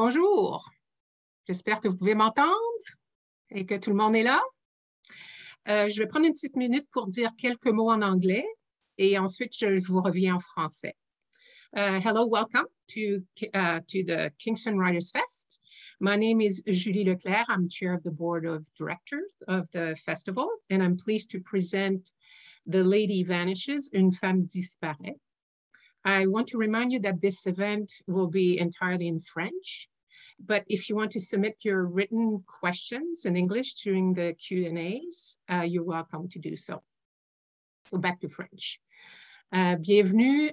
Bonjour, j'espère que vous pouvez m'entendre et que tout le monde est là. Je vais prendre une petite minute pour dire quelques mots en anglais et ensuite je vous reviens en français. Hello, welcome to the Kingston Writers Fest. My name is Julie Leclerc. I'm chair of the board of directors of the festival, and I'm pleased to present The Lady Vanishes, Une Femme Disparaît. I want to remind you that this event will be entirely in French, but if you want to submit your written questions in English during the Q&As, you're welcome to do so. So back to French. Bienvenue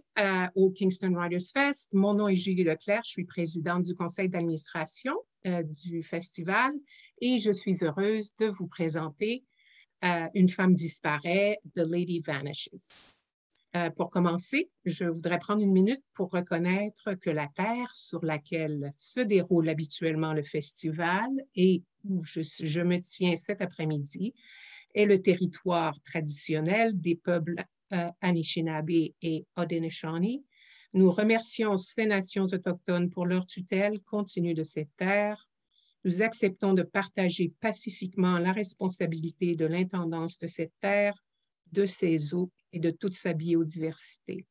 au Kingston Writers Fest. Mon nom est Julie Leclerc, je suis présidente du conseil d'administration du festival et je suis heureuse de vous présenter Une femme disparaît, The Lady Vanishes. Pour commencer, je voudrais prendre une minute pour reconnaître que la terre sur laquelle se déroule habituellement le festival et où je me tiens cet après-midi est le territoire traditionnel des peuples Anishinaabe et Haudenosaunee. Nous remercions ces nations autochtones pour leur tutelle continue de cette terre. Nous acceptons de partager pacifiquement la responsabilité de l'intendance de cette terre, de ses eaux et de toute sa biodiversité.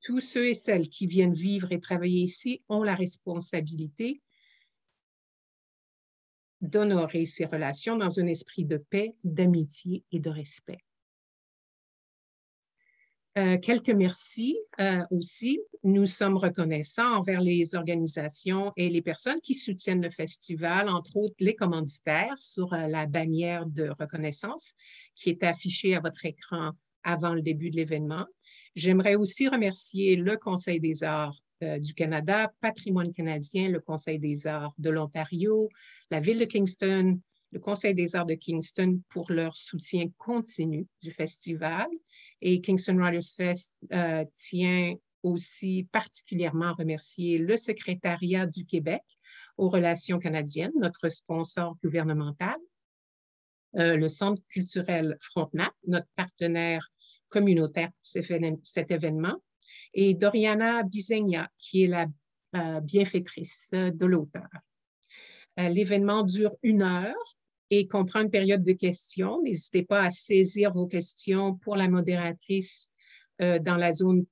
Tous ceux et celles qui viennent vivre et travailler ici ont la responsabilité d'honorer ces relations dans un esprit de paix, d'amitié et de respect. Quelques merci aussi. Nous sommes reconnaissants envers les organisations et les personnes qui soutiennent le festival, entre autres les commanditaires sur la bannière de reconnaissance qui est affichée à votre écran avant le début de l'événement. J'aimerais aussi remercier le Conseil des arts du Canada, Patrimoine canadien, le Conseil des arts de l'Ontario, la Ville de Kingston, le Conseil des arts de Kingston pour leur soutien continu du festival. Et Kingston Writers Fest tient aussi particulièrement à remercier le secrétariat du Québec aux relations canadiennes, notre sponsor gouvernemental, le Centre culturel Frontenac, notre partenaire communautaire pour cet événement, et Doriana Bisegna, qui est la bienfaitrice de l'auteur. L'événement dure 1 heure et comprend une période de questions. N'hésitez pas à saisir vos questions pour la modératrice dans la zone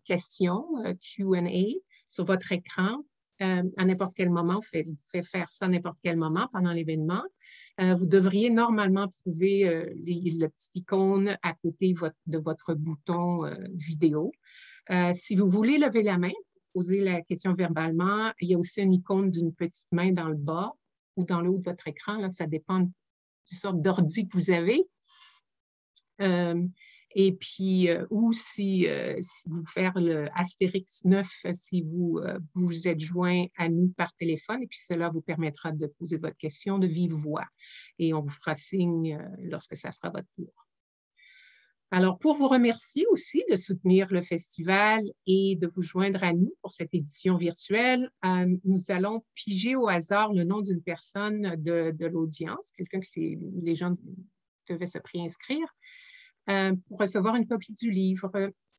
questions, Q&A, sur votre écran à n'importe quel moment. Vous pouvez faire ça à n'importe quel moment pendant l'événement. Vous devriez normalement trouver le petit icône à côté de votre bouton vidéo. Si vous voulez lever la main, poser la question verbalement, il y a aussi une icône d'une petite main dans le bas ou dans le haut de votre écran. Là, ça dépend du sorte d'ordi que vous avez. Et puis, ou si vous faire le Astérix 9 si vous êtes joint à nous par téléphone, et puis cela vous permettra de poser votre question de vive voix. Et on vous fera signe lorsque ça sera votre tour. Alors, pour vous remercier aussi de soutenir le festival et de vous joindre à nous pour cette édition virtuelle, nous allons piger au hasard le nom d'une personne de l'audience, quelqu'un que les gens devaient se préinscrire, pour recevoir une copie du livre.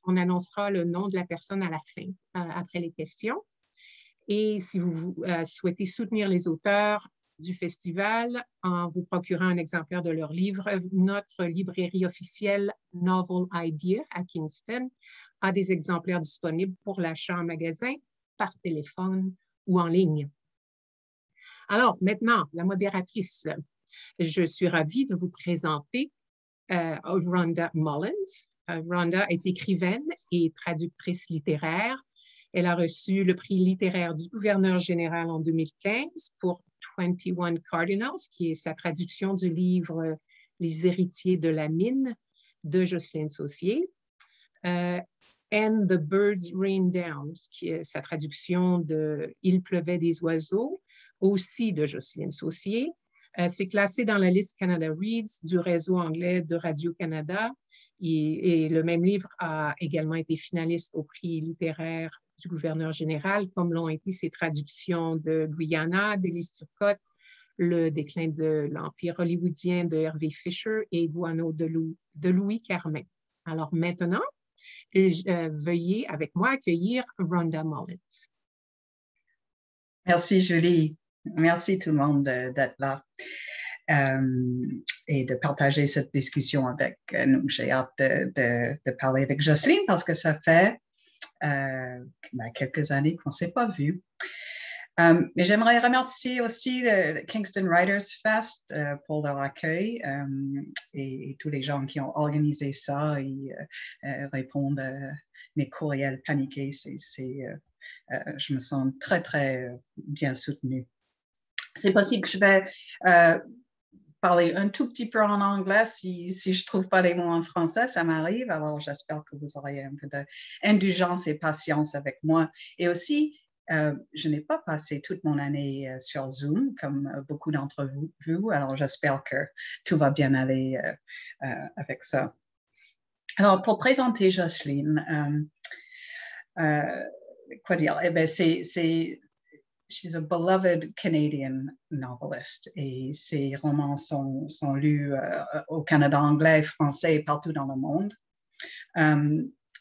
On annoncera le nom de la personne à la fin, après les questions. Et si vous souhaitez soutenir les auteurs du festival en vous procurant un exemplaire de leur livre, notre librairie officielle Novel Idea à Kingston a des exemplaires disponibles pour l'achat en magasin, par téléphone ou en ligne. Alors maintenant, la modératrice, je suis ravie de vous présenter Rhonda Mullins. Rhonda est écrivaine et traductrice littéraire. Elle a reçu le prix littéraire du gouverneur général en 2015 pour 21 Cardinals, qui est sa traduction du livre Les héritiers de la mine de Jocelyne Saucier. And the Birds Rain Down, qui est sa traduction de Il pleuvait des oiseaux, aussi de Jocelyne Saucier. C'est classé dans la liste Canada Reads du réseau anglais de Radio-Canada et le même livre a également été finaliste au prix littéraire du gouverneur général, comme l'ont été ses traductions de Guyana, d'Élise Turcotte, Le déclin de l'Empire hollywoodien de Hervé Fisher et Guano de Louis Carmin. Alors maintenant, veuillez avec moi accueillir Rhonda Mullins. Merci, Julie. Merci tout le monde d'être là et de partager cette discussion avec nous. J'ai hâte de parler avec Jocelyne parce que ça fait quelques années qu'on ne s'est pas vu. Mais j'aimerais remercier aussi le Kingston Writers Fest pour leur accueil et tous les gens qui ont organisé ça et répondent à mes courriels paniqués. Je me sens très, très bien soutenue. C'est possible que je vais parler un tout petit peu en anglais si je ne trouve pas les mots en français, ça m'arrive. Alors, j'espère que vous aurez un peu d'indulgence et patience avec moi. Et aussi, je n'ai pas passé toute mon année sur Zoom, comme beaucoup d'entre vous. Alors, j'espère que tout va bien aller avec ça. Alors, pour présenter Jocelyne, quoi dire? Eh bien, she's a beloved Canadian novelist et ses romans sont lus au Canada anglais, français et partout dans le monde.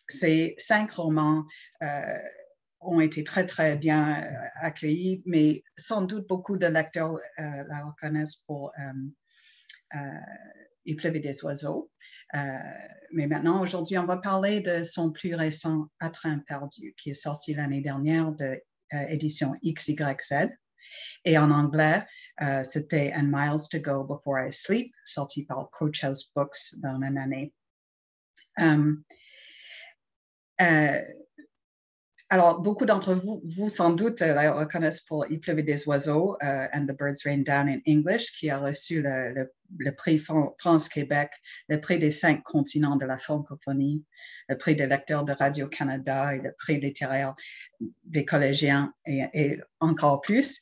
Ces 5 romans ont été très, très bien accueillis, mais sans doute beaucoup de lecteurs la reconnaissent pour Il pleuvait des oiseaux. Mais maintenant, aujourd'hui, on va parler de son plus récent À train perdu, qui est sorti l'année dernière de édition XYZ. Et en anglais, c'était And Miles to Go Before I Sleep, sorti par Coach House Books dans la même année. Alors, beaucoup d'entre vous sans doute la reconnaissent pour Il pleuvait des oiseaux and the Birds Rain Down in English, qui a reçu le prix France-Québec, le prix des 5 continents de la francophonie, le prix des lecteurs de Radio-Canada et le prix littéraire des collégiens et encore plus,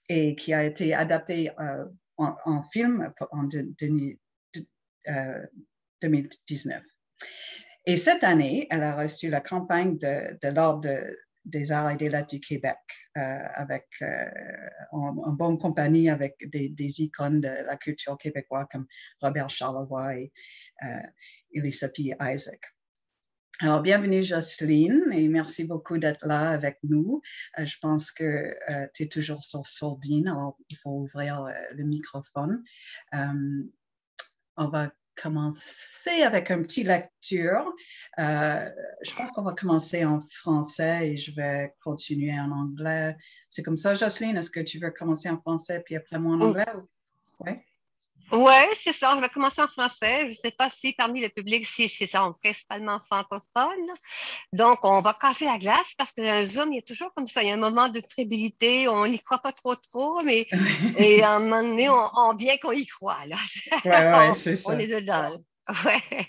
et qui a été adapté en film en 2019. Et cette année, elle a reçu la campagne de l'Ordre des arts et des lettres du Québec avec en bonne compagnie avec des icônes de la culture québécoise comme Robert Charlevoix et Elissa P. Isaac. Alors, bienvenue Jocelyne et merci beaucoup d'être là avec nous. Je pense que tu es toujours sur sourdine, alors il faut ouvrir le microphone. On va commencer avec une petite lecture. Je pense qu'on va commencer en français et je vais continuer en anglais. C'est comme ça, Jocelyne? Est-ce que tu veux commencer en français puis après moi en anglais? Oui. Ouais, c'est ça. Je vais commencer en français. Je ne sais pas si parmi le public, si c'est ça, principalement francophone. Donc, on va casser la glace parce que dans Zoom, il y a toujours comme ça. Il y a un moment de fébrilité. On n'y croit pas trop, mais et à un moment donné, bien qu'on y croit. Là. Ouais, c'est ça. On est dedans. Ouais.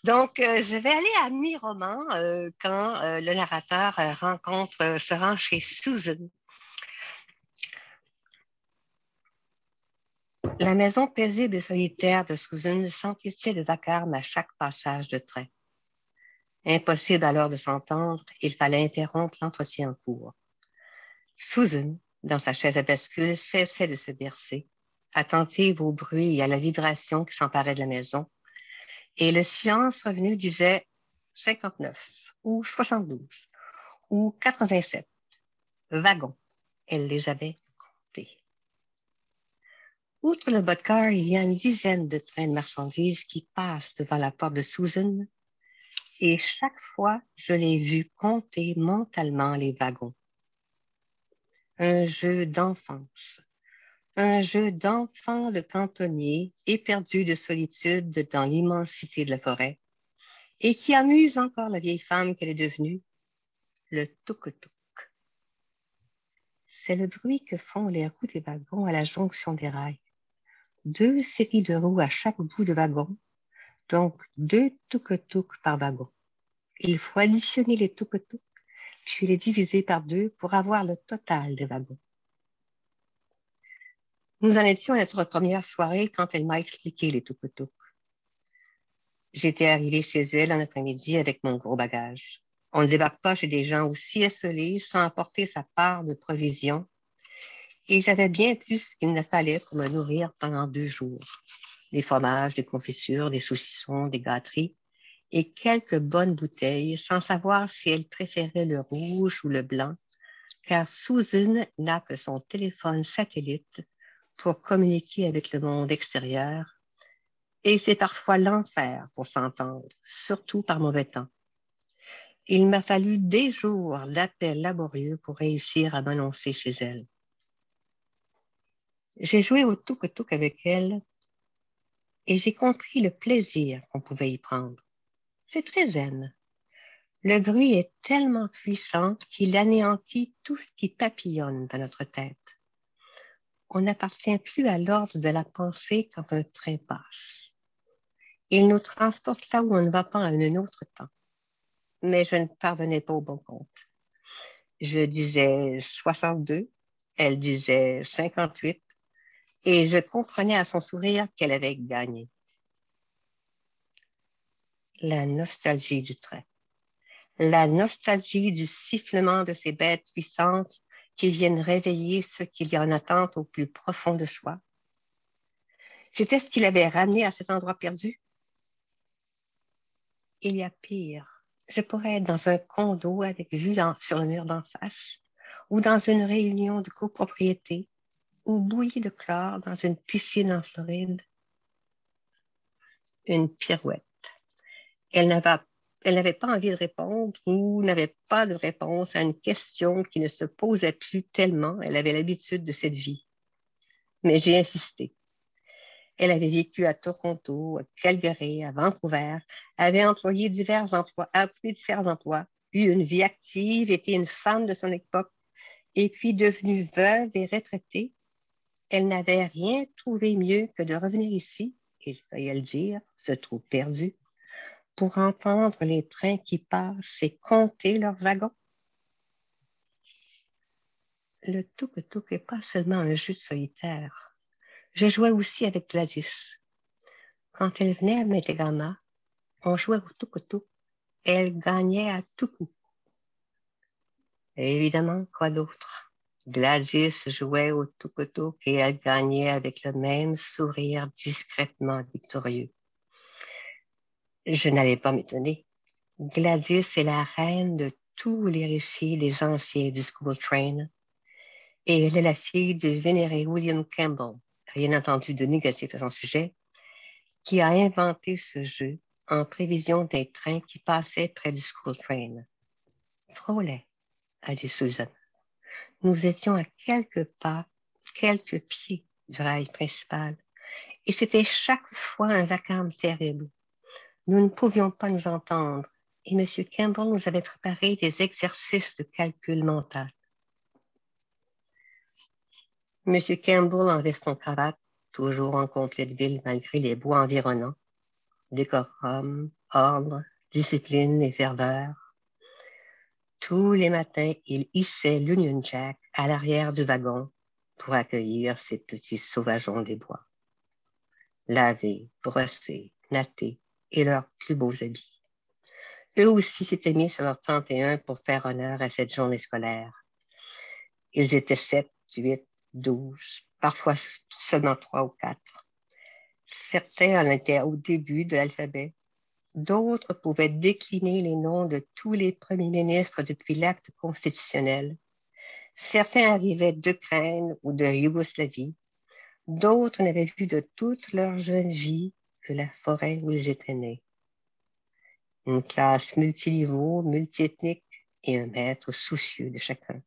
Donc, je vais aller à mi-roman quand le narrateur se rend chez Susan. La maison paisible et solitaire de Susan s'emplissait de vacarme à chaque passage de train. Impossible alors de s'entendre, il fallait interrompre l'entretien en cours. Susan, dans sa chaise à bascule, cessait de se bercer, attentive au bruit et à la vibration qui s'emparait de la maison, et le silence revenu disait 59 ou 72 ou 87 wagons. Elle les avait comptés. Outre le bas de car, il y a une dizaine de trains de marchandises qui passent devant la porte de Susan et chaque fois, je l'ai vu compter mentalement les wagons. Un jeu d'enfance, un jeu d'enfant de cantonnier éperdu de solitude dans l'immensité de la forêt et qui amuse encore la vieille femme qu'elle est devenue, le tuk-tuk. C'est le bruit que font les roues des wagons à la jonction des rails. 2 séries de roues à chaque bout de wagon, donc 2 tuk-tuk par wagon. Il faut additionner les tuk-tuk, puis les diviser par 2 pour avoir le total des wagons. Nous en étions à notre première soirée quand elle m'a expliqué les tuk-tuk. J'étais arrivée chez elle en après-midi avec mon gros bagage. On ne débarque pas chez des gens aussi esselés sans apporter sa part de provisions. Et j'avais bien plus qu'il ne fallait pour me nourrir pendant 2 jours. Des fromages, des confitures, des saucissons, des gâteries et quelques bonnes bouteilles sans savoir si elle préférait le rouge ou le blanc, car Susan n'a que son téléphone satellite pour communiquer avec le monde extérieur et c'est parfois l'enfer pour s'entendre, surtout par mauvais temps. Il m'a fallu des jours d'appels laborieux pour réussir à m'annoncer chez elle. J'ai joué au tuk-tuk avec elle et j'ai compris le plaisir qu'on pouvait y prendre. C'est très zen. Le bruit est tellement puissant qu'il anéantit tout ce qui papillonne dans notre tête. On n'appartient plus à l'ordre de la pensée quand un train passe. Il nous transporte là où on ne va pas à un autre temps. Mais je ne parvenais pas au bon compte. Je disais 62, elle disait 58, et je comprenais à son sourire qu'elle avait gagné. La nostalgie du train. La nostalgie du sifflement de ces bêtes puissantes qui viennent réveiller ce qu'il y a en attente au plus profond de soi. C'était ce qui l'avait ramené à cet endroit perdu. Il y a pire. Je pourrais être dans un condo avec vue sur le mur d'en face, ou dans une réunion de copropriété, ou bouillie de chlore dans une piscine en Floride. Une pirouette. Elle n'avait pas envie de répondre ou n'avait pas de réponse à une question qui ne se posait plus tellement elle avait l'habitude de cette vie. Mais j'ai insisté. Elle avait vécu à Toronto, à Calgary, à Vancouver, avait employé différents emplois, eu une vie active, été une femme de son époque, et puis devenue veuve et retraitée. Elle n'avait rien trouvé mieux que de revenir ici, et je vais le dire, ce trou perdu, pour entendre les trains qui passent et compter leurs wagons. Le tuk-tuk n'est pas seulement un jeu de solitaire. Je jouais aussi avec Gladys. Quand elle venait à Métégama, on jouait au tuk-tuk. Elle gagnait à tout coup. Et évidemment, quoi d'autre? Gladys jouait au tuk-tuk et elle gagnait avec le même sourire discrètement victorieux. Je n'allais pas m'étonner. Gladys est la reine de tous les récits des anciens du School Train et elle est la fille du vénéré William Campbell, rien entendu de négatif à son sujet, qui a inventé ce jeu en prévision des trains qui passaient près du School Train. Trop laid, a dit Susan. Nous étions à quelques pas, quelques pieds du rail principal, et c'était chaque fois un vacarme terrible. Nous ne pouvions pas nous entendre, et M. Campbell nous avait préparé des exercices de calcul mental. M. Campbell, en veston-cravate, toujours en complet de ville malgré les bois environnants, décorum, ordre, discipline et ferveur. Tous les matins, il hissait l'Union Jack à l'arrière du wagon pour accueillir ces petits sauvageons des bois. Lavés, brossés, nattés et leurs plus beaux habits. Eux aussi s'étaient mis sur leur 31 pour faire honneur à cette journée scolaire. Ils étaient 7, 8, 12, parfois seulement 3 ou 4. Certains en étaient au début de l'alphabet. D'autres pouvaient décliner les noms de tous les premiers ministres depuis l'acte constitutionnel. Certains arrivaient d'Ukraine ou de Yougoslavie. D'autres n'avaient vu de toute leur jeune vie que la forêt où ils étaient nés. Une classe multiniveau, multiethnique et un maître soucieux de chacun.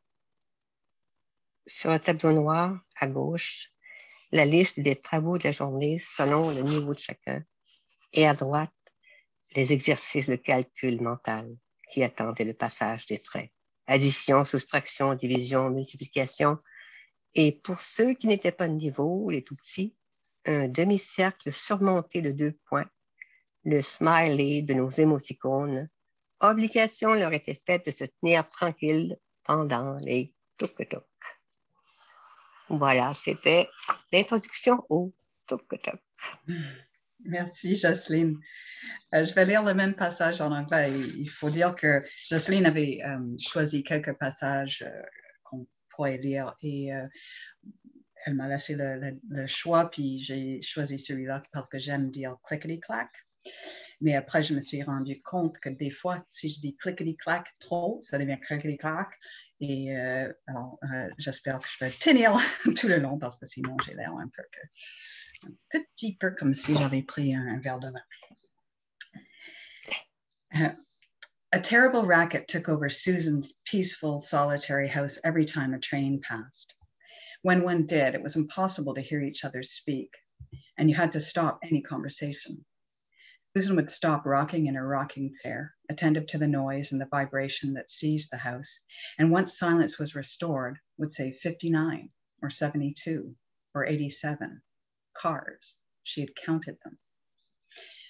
Sur le tableau noir, à gauche, la liste des travaux de la journée selon le niveau de chacun. Et à droite, les exercices de calcul mental qui attendaient le passage des trains. Addition, soustraction, division, multiplication. Et pour ceux qui n'étaient pas de niveau, les tout petits, un demi-cercle surmonté de 2 points, le smiley de nos émoticônes. Obligation leur était faite de se tenir tranquille pendant les tuk-tuk. Voilà, c'était l'introduction au tuk-tuk. Merci, Jocelyne. Je vais lire le même passage en anglais. Il faut dire que Jocelyne avait choisi quelques passages qu'on pourrait lire et elle m'a laissé le choix, puis j'ai choisi celui-là parce que j'aime dire clickety-clack. Mais après, je me suis rendu compte que des fois, si je dis clickety-clack trop, ça devient clickety-clack. Et alors, j'espère que je vais tenir tout le long parce que sinon, j'ai l'air un petit peu comme si j'avais pris un verre de vin. A terrible racket took over Susan's peaceful, solitary house every time a train passed. When one did, it was impossible to hear each other speak, and you had to stop any conversation. Susan would stop rocking in her rocking chair, attentive to the noise and the vibration that seized the house, and once silence was restored, would say 59 or 72 or 87 cars. She had counted them.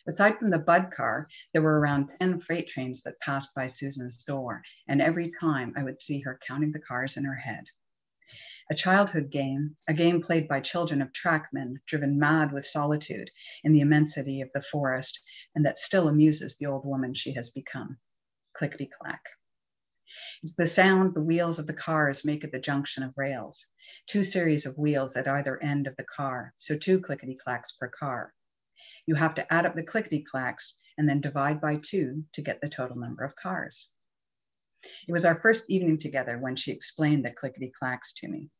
Aside from the Bud car, there were around 10 freight trains that passed by Susan's door, and every time I would see her counting the cars in her head. A childhood game, a game played by children of trackmen driven mad with solitude in the immensity of the forest, and that still amuses the old woman she has become. Clickety-clack. It's the sound the wheels of the cars make at the junction of rails, 2 series of wheels at either end of the car, so 2 clickety-clacks per car. You have to add up the clickety-clacks and then divide by 2 to get the total number of cars. It was our first evening together when she explained the clickety-clacks to me.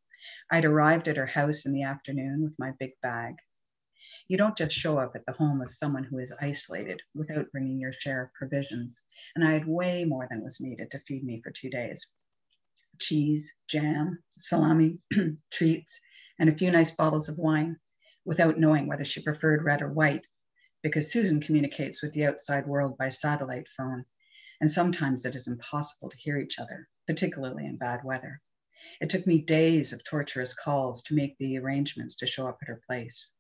I'd arrived at her house in the afternoon with my big bag. You don't just show up at the home of someone who is isolated without bringing your share of provisions, and I had way more than was needed to feed me for 2 days. Cheese, jam, salami, treats, and a few nice bottles of wine, without knowing whether she preferred red or white, because Susan communicates with the outside world by satellite phone, and sometimes it is impossible to hear each other, particularly in bad weather. It took me days of torturous calls to make the arrangements to show up at her place.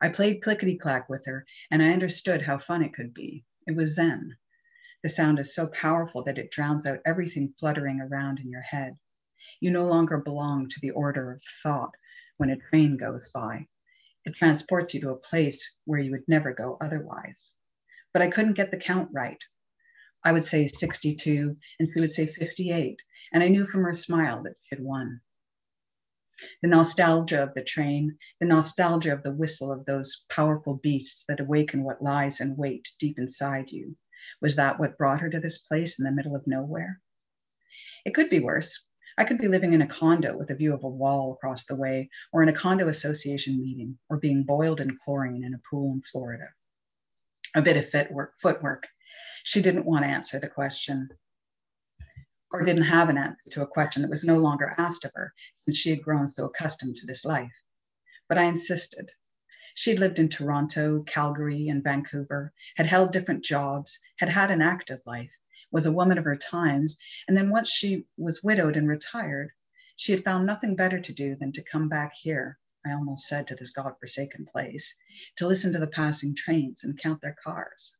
I played clickety-clack with her, and I understood how fun it could be. It was zen. The sound is so powerful that it drowns out everything fluttering around in your head. You no longer belong to the order of thought when a train goes by. It transports you to a place where you would never go otherwise. But I couldn't get the count right. I would say 62, and she would say 58, and I knew from her smile that she had won. The nostalgia of the train, the nostalgia of the whistle of those powerful beasts that awaken what lies in wait deep inside you. Was that what brought her to this place in the middle of nowhere? It could be worse. I could be living in a condo with a view of a wall across the way, or in a condo association meeting, or being boiled in chlorine in a pool in Florida. A bit of footwork. She didn't want to answer the question, or didn't have an answer to a question that was no longer asked of her, since she had grown so accustomed to this life. But I insisted. She'd lived in Toronto, Calgary, and Vancouver, had held different jobs, had had an active life, was a woman of her times, and then once she was widowed and retired, she had found nothing better to do than to come back here, I almost said to this godforsaken place, to listen to the passing trains and count their cars.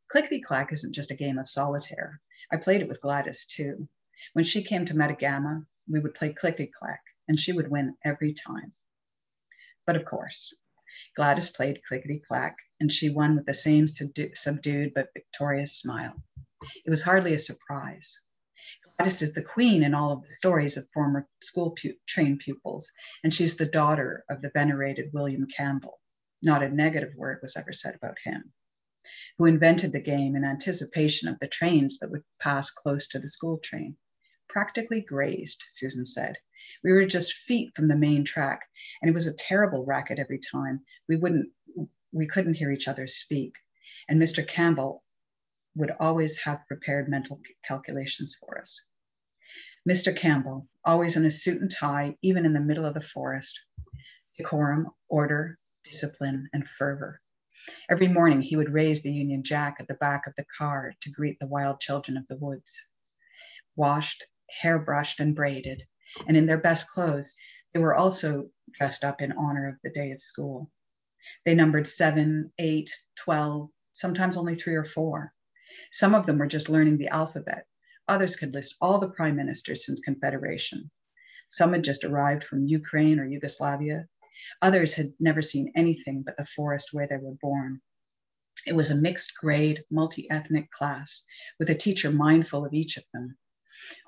Clickety-clack isn't just a game of solitaire. I played it with Gladys too. When she came to Metagama, we would play clickety-clack, and she would win every time. But of course, Gladys played clickety-clack, and she won with the same subdued but victorious smile. It was hardly a surprise. Gladys is the queen in all of the stories of former school-trained pupils, and she's the daughter of the venerated William Campbell. Not a negative word was ever said about him, who invented the game in anticipation of the trains that would pass close to the school train. Practically grazed, Susan said. We were just feet from the main track, and it was a terrible racket every time. We couldn't hear each other speak, and Mr. Campbell would always have prepared mental calculations for us. Mr. Campbell, always in a suit and tie, even in the middle of the forest. Decorum, order, discipline, and fervor. Every morning he would raise the Union Jack at the back of the car to greet the wild children of the woods. Washed, hairbrushed, and braided, and in their best clothes, they were also dressed up in honor of the day of school. They numbered 7, 8, 12, sometimes only 3 or 4. Some of them were just learning the alphabet. Others could list all the prime ministers since Confederation. Some had just arrived from Ukraine or Yugoslavia. Others had never seen anything but the forest where they were born. It was a mixed grade, multi-ethnic class with a teacher mindful of each of them.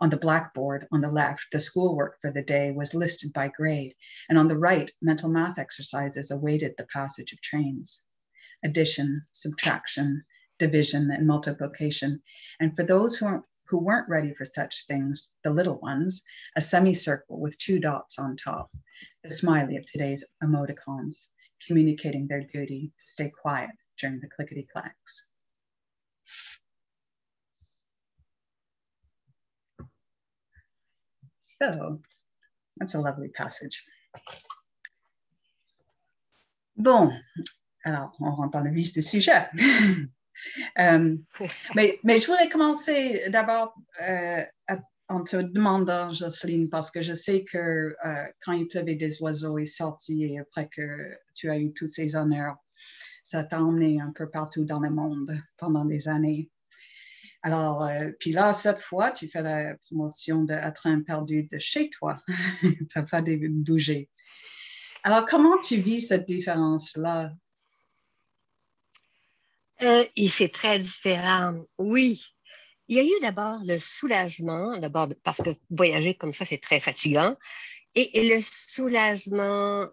On the blackboard on the left, the schoolwork for the day was listed by grade, and on the right, mental math exercises awaited the passage of trains. addition, subtraction, division, and multiplication. And for those who weren't ready for such things, the little ones, a semicircle with 2 dots on top, the smiley of today's emoticons, communicating their duty to stay quiet during the clickety-clacks. So, that's a lovely passage. Bon, alors, on rentre dans le vif du sujet. Mais je voulais commencer d'abord en te demandant, Jocelyne, parce que je sais que quand il pleuvait des oiseaux est sorti et après que tu as eu tous ces honneurs, ça t'a emmené un peu partout dans le monde pendant des années. Alors, puis là, cette fois, tu fais la promotion de À train perdu de chez toi. Tu n'as pas bougé. Alors, comment tu vis cette différence-là? Et c'est très différent. Oui, il y a eu d'abord le soulagement, d'abord parce que voyager comme ça, c'est très fatigant. Et le soulagement,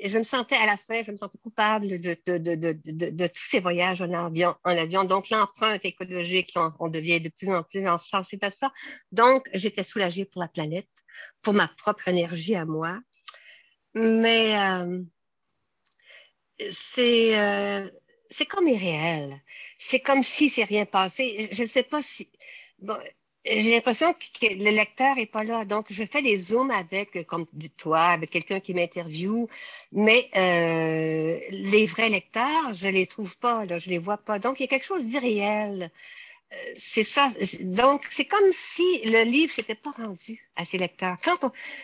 je me sentais à la fin, je me sentais coupable de tous ces voyages en avion. Donc, l'empreinte écologique, on devient de plus en plus sensible à ça. Donc, j'étais soulagée pour la planète, pour ma propre énergie à moi. Mais c'est comme irréel. C'est comme si c'est rien passé. Je ne sais pas si... Bon, j'ai l'impression que le lecteur n'est pas là. Donc, je fais des zooms avec, comme toi, avec quelqu'un qui m'interviewe, mais les vrais lecteurs, je ne les trouve pas, là, je ne les vois pas. Donc, il y a quelque chose d'irréel. C'est ça. Donc, c'est comme si le livre s'était pas rendu à ses lecteurs.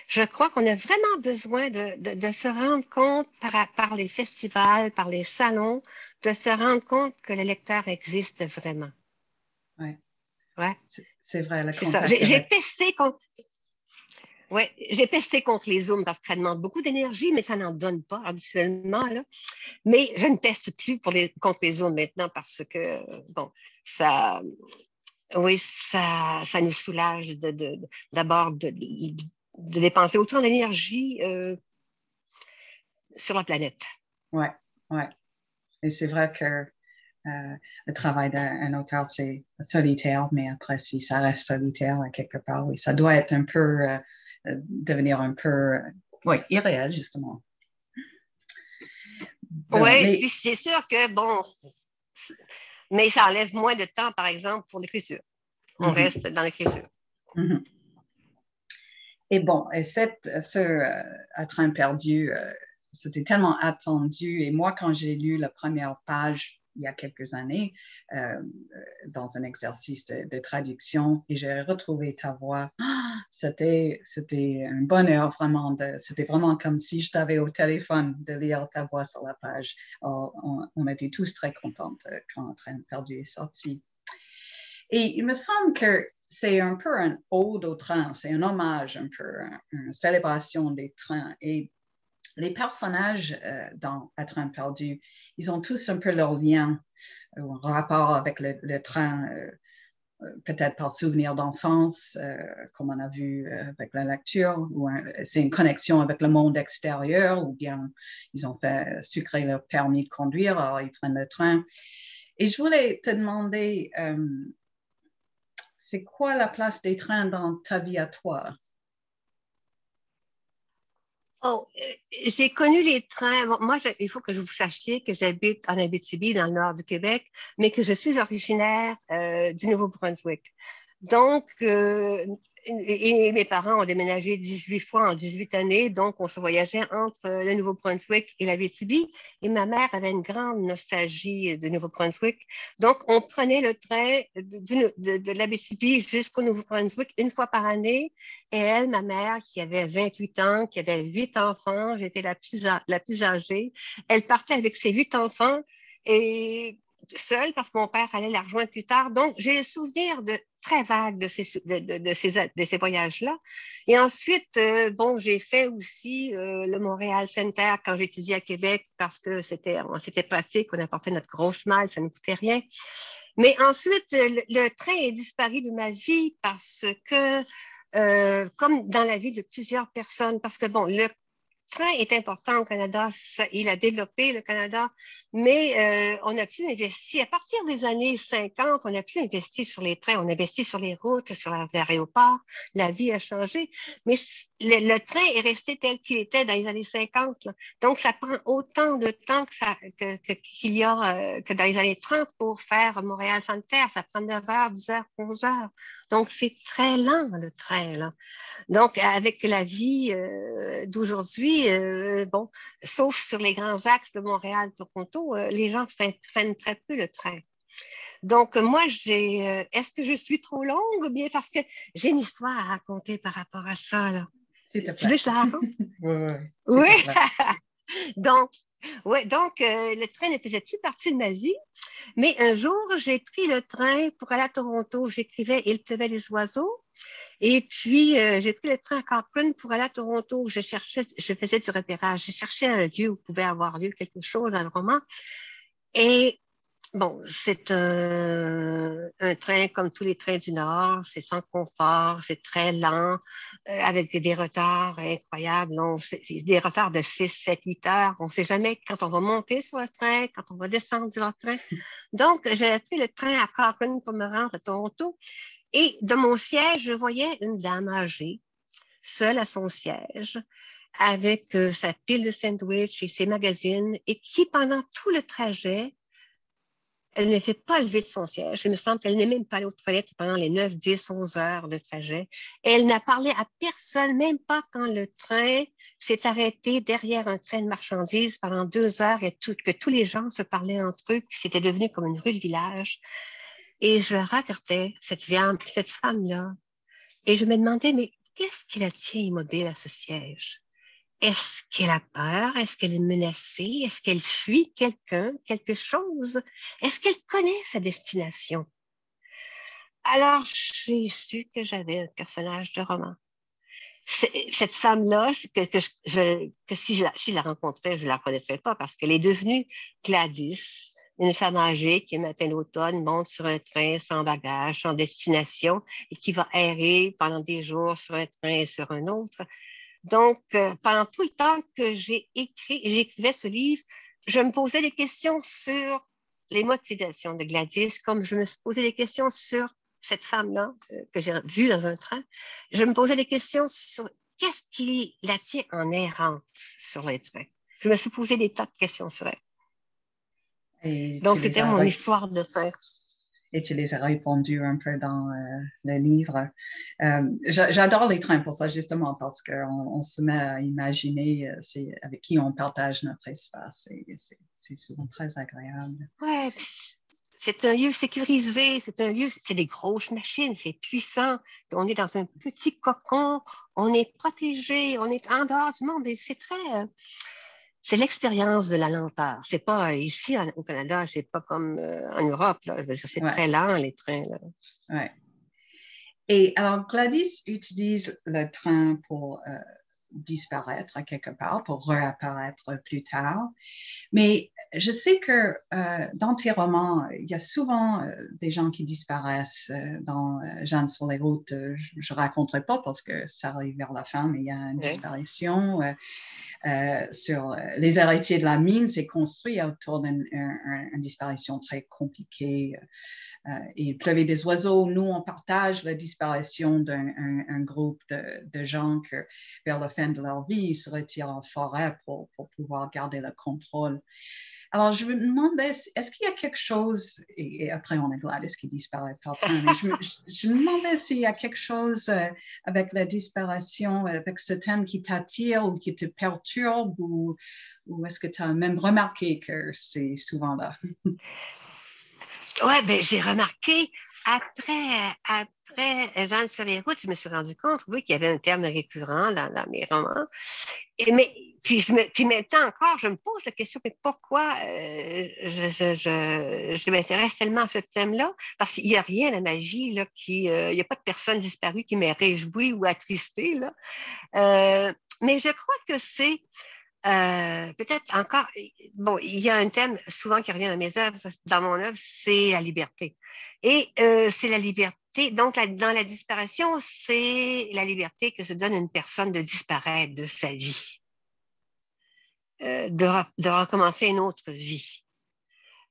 Je crois qu'on a vraiment besoin de se rendre compte par les festivals, par les salons, de se rendre compte que le lecteur existe vraiment. Oui. Ouais. C'est vrai, le c'est ça. contact J'ai avec... pesté contre... Ouais, j'ai pesté contre les zooms parce que ça demande beaucoup d'énergie, mais ça n'en donne pas habituellement, là. Mais je ne peste plus contre les zooms maintenant parce que, bon, ça... Oui, ça nous soulage d'abord de dépenser autant d'énergie sur la planète. Oui, oui. Et c'est vrai que le travail d'un auteur, c'est solitaire, mais après, si ça reste solitaire quelque part, oui, ça doit être un peu, devenir un peu, oui, irréel, justement. Oui, puis c'est sûr que, bon, mais ça enlève moins de temps, par exemple, pour l'écriture. On reste dans l'écriture. Et bon, et À train perdu, c'était tellement attendu. Et moi, quand j'ai lu la première page il y a quelques années, dans un exercice de traduction, et j'ai retrouvé ta voix, c'était un bonheur vraiment. C'était vraiment comme si je t'avais au téléphone de lire ta voix sur la page. On était tous très contents quand À train perdu est sorti. Et il me semble que c'est un peu un ode au train, c'est un hommage un peu, une célébration des trains. Et les personnages dans À train perdu, ils ont tous un peu leur lien, un rapport avec le train, peut-être par souvenir d'enfance, comme on a vu avec la lecture, ou c'est une connexion avec le monde extérieur, ou bien ils ont fait sucrer leur permis de conduire, alors ils prennent le train. Et je voulais te demander... c'est quoi la place des trains dans ta vie à toi? Oh, j'ai connu les trains. Bon, moi, il faut que vous sachiez que j'habite en Abitibi, dans le nord du Québec, mais que je suis originaire du Nouveau-Brunswick. Donc, et mes parents ont déménagé 18 fois en 18 années, donc on se voyageait entre le Nouveau-Brunswick et l'Abitibi. Et ma mère avait une grande nostalgie de Nouveau-Brunswick. Donc, on prenait le train de l'Abitibi jusqu'au Nouveau-Brunswick une fois par année. Et elle, ma mère, qui avait 28 ans, qui avait 8 enfants, j'étais la plus âgée, elle partait avec ses 8 enfants et seule parce que mon père allait la rejoindre plus tard. Donc, j'ai le souvenir très vague de ces voyages-là. Et ensuite, bon, j'ai fait aussi le Montréal Center quand j'étudiais à Québec parce que c'était pratique, on apportait notre grosse malle, ça ne coûtait rien. Mais ensuite, le train est disparu de ma vie parce que, comme dans la vie de plusieurs personnes, parce que, bon, le train est important au Canada, il a développé le Canada, Mais on a pu investir, à partir des années 50, on a pu investir sur les trains, on investit sur les routes, sur les aéroports. La vie a changé. Mais le train est resté tel qu'il était dans les années 50. Là. Donc, ça prend autant de temps qu'il y a que dans les années 30 pour faire Montréal-Sainte-Terre. Ça prend 9 heures, 10 heures, 11 heures. Donc, c'est très lent, le train, là. Donc, avec la vie d'aujourd'hui, bon, sauf sur les grands axes de Montréal-Toronto, les gens prennent très peu le train. Donc, moi, est-ce que je suis trop longue ou bien parce que j'ai une histoire à raconter par rapport à ça, là? S'il te plaît. Tu veux que je la raconte? Oui. Donc, le train ne faisait plus partie de ma vie, mais un jour, j'ai pris le train pour aller à Toronto. J'écrivais « Il pleuvait des oiseaux ». Et puis, j'ai pris le train à Cochrane pour aller à Toronto. Je faisais du repérage. Je cherchais un lieu où pouvait avoir lieu quelque chose dans le roman. Et bon, c'est un train comme tous les trains du Nord. C'est sans confort, c'est très lent, avec des retards incroyables. Des retards de 6, 7, 8 heures. On ne sait jamais quand on va monter sur le train, quand on va descendre du train. Donc, j'ai pris le train à Cochrane pour me rendre à Toronto. Et de mon siège, je voyais une dame âgée, seule à son siège, avec sa pile de sandwich et ses magazines, et qui, pendant tout le trajet, elle ne s'est pas levée de son siège. Il me semble qu'elle n'est même pas allée aux toilettes pendant les 9, 10, 11 heures de trajet. Et elle n'a parlé à personne, même pas quand le train s'est arrêté derrière un train de marchandises pendant 2 heures et que tous les gens se parlaient entre eux, puis c'était devenu comme une rue de village. Et je regardais cette femme-là et je me demandais, mais qu'est-ce qui la tient immobile à ce siège? Est-ce qu'elle a peur? Est-ce qu'elle est menacée? Est-ce qu'elle fuit quelqu'un, quelque chose? Est-ce qu'elle connaît sa destination? Alors, j'ai su que j'avais un personnage de roman. Cette femme-là, que si je la rencontrais, je ne la connaîtrais pas parce qu'elle est devenue Gladys, une femme âgée qui, matin d'automne, monte sur un train sans bagage, sans destination et qui va errer pendant des jours sur un train et sur un autre. Donc, pendant tout le temps que j'écrivais ce livre, je me posais des questions sur les motivations de Gladys, comme je me posais des questions sur cette femme-là que j'ai vue dans un train. Je me posais des questions sur qu'est-ce qui la tient en errance sur les trains. Je me suis posé des tas de questions sur elle. Donc, c'était mon histoire de train. Et tu les as répondues un peu dans le livre. J'adore les trains pour ça, justement, parce qu'on se met à imaginer avec qui on partage notre espace. C'est souvent très agréable. Oui, c'est un lieu sécurisé, c'est des grosses machines, c'est puissant. On est dans un petit cocon, on est protégé, on est en dehors du monde et c'est l'expérience de la lenteur. C'est pas ici au Canada, c'est pas comme en Europe. C'est très lent, les trains. Ouais. Et alors, Gladys utilise le train pour disparaître quelque part, pour réapparaître plus tard. Mais je sais que dans tes romans, il y a souvent des gens qui disparaissent. Dans Jeanne sur les routes, je ne raconterai pas parce que ça arrive vers la fin, mais il y a une disparition. Sur les héritiers de la mine, c'est construit autour d'une disparition très compliquée. Et il pleuvait des oiseaux. Nous, on partage la disparition d'un groupe de gens que, vers la fin de leur vie, ils se retirent en forêt pour pouvoir garder le contrôle. Alors, je me demandais, est-ce qu'il y a quelque chose, et après on est Gladys qui disparaît par train, mais je me demandais s'il y a quelque chose avec la disparition, avec ce thème qui t'attire ou qui te perturbe, ou est-ce que tu as même remarqué que c'est souvent là? Oui, ben, j'ai remarqué, après Jeanne sur les routes, je me suis rendu compte, oui, qu'il y avait un terme récurrent dans mes romans. Puis maintenant encore, je me pose la question, mais pourquoi je m'intéresse tellement à ce thème-là? Parce qu'il n'y a rien à la magie, là, il n'y a pas de personne disparue qui m'ait réjouie ou attristée, là. Mais je crois que c'est peut-être encore, bon, il y a un thème souvent qui revient dans mon œuvre, c'est la liberté. Et c'est la liberté, donc dans la disparition, c'est la liberté que se donne une personne de disparaître de sa vie, de recommencer une autre vie.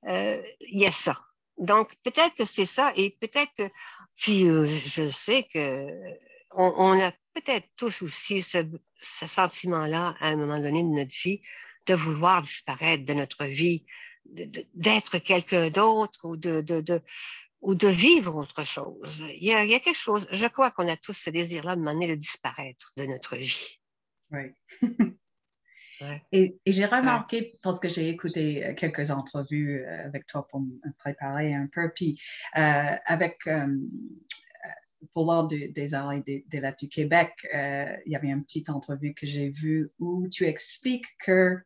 il y a ça. Donc, peut-être que c'est ça, et peut-être que, puis je sais que on a peut-être tous aussi ce sentiment-là à un moment donné de notre vie, de vouloir disparaître de notre vie, d'être quelqu'un d'autre ou de vivre autre chose. Il y a quelque chose, je crois qu'on a tous ce désir-là de mener de disparaître de notre vie. Oui. Ouais. Et j'ai remarqué, parce que j'ai écouté quelques entrevues avec toi pour me préparer un peu, puis avec pour l'Ordre des arts et des lettres du Québec, il y avait une petite entrevue que j'ai vue où tu expliques que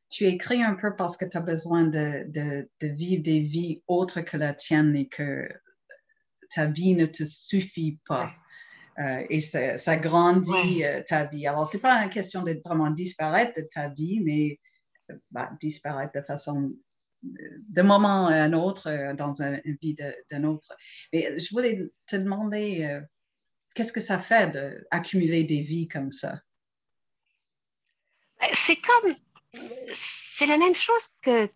tu écris un peu parce que tu as besoin de vivre des vies autres que la tienne et que ta vie ne te suffit pas. Et ça grandit ta vie. Alors, ce n'est pas une question de vraiment disparaître de ta vie, mais disparaître de façon, de moment à un autre, dans une vie d'un autre. Mais je voulais te demander, qu'est-ce que ça fait d'accumuler des vies comme ça? C'est la même chose que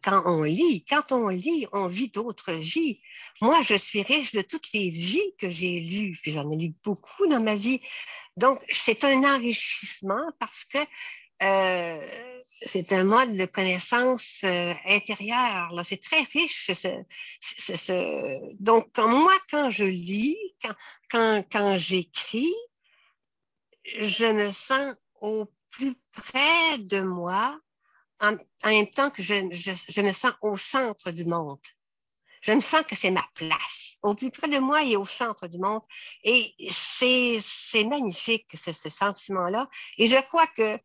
quand on lit. Quand on lit, on vit d'autres vies. Moi, je suis riche de toutes les vies que j'ai lues, puis j'en ai lu beaucoup dans ma vie. Donc, c'est un enrichissement parce que c'est un mode de connaissance intérieure. Là. C'est très riche. Donc, moi, quand je lis, quand j'écris, je me sens au plus près de moi en même temps que je me sens au centre du monde. Je me sens que c'est ma place, au plus près de moi et au centre du monde. Et c'est magnifique, ce sentiment-là. Et je crois que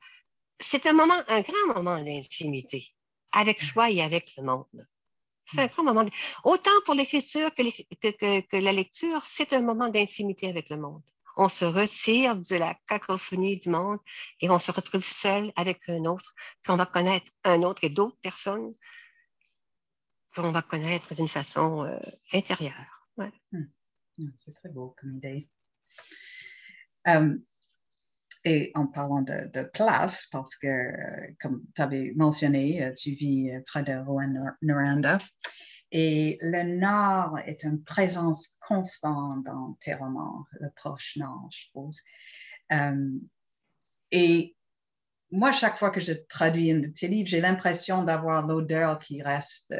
c'est un grand moment d'intimité, avec soi et avec le monde. C'est un grand moment. Autant pour l'écriture que la lecture, c'est un moment d'intimité avec le monde. On se retire de la cacophonie du monde et on se retrouve seul avec un autre, qu'on va connaître un autre et d'autres personnes qu'on va connaître d'une façon intérieure. Ouais. C'est très beau comme idée. Et en parlant de place, parce que, comme tu avais mentionné, tu vis près de Rouyn-Noranda, et le Nord est une présence constante dans tes romans, le proche Nord, je suppose. Et moi, chaque fois que je traduis un de tes livres, j'ai l'impression d'avoir l'odeur qui reste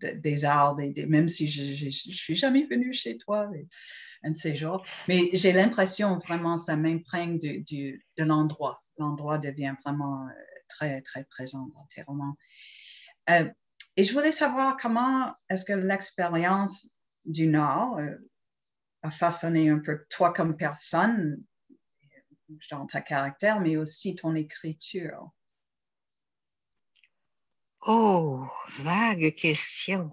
des arbres, même si je ne suis jamais venue chez toi un de ces jours. Mais j'ai l'impression vraiment, ça m'imprègne de l'endroit. L'endroit devient vraiment très, très présent dans tes romans. Et je voulais savoir comment est-ce que l'expérience du Nord a façonné un peu toi comme personne, dans ta caractère, mais aussi ton écriture. Oh, vague question.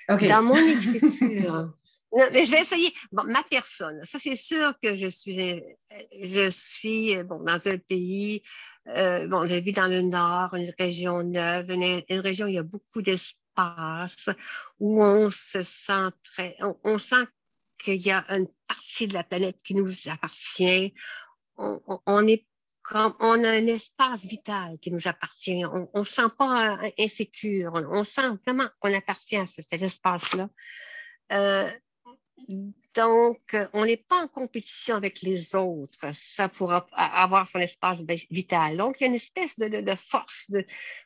Okay. Dans mon écriture, non, mais je vais essayer. Bon, ma personne, ça c'est sûr que je suis dans un pays, je vis dans le Nord, une région neuve, une région où il y a beaucoup d'espace, où on se sent on sent qu'il y a une partie de la planète qui nous appartient. On est on a un espace vital qui nous appartient. On ne se sent pas insécure. On sent vraiment qu'on appartient à cet espace-là. Donc, on n'est pas en compétition avec les autres. Ça pourra avoir son espace vital. Donc, il y a une espèce de force.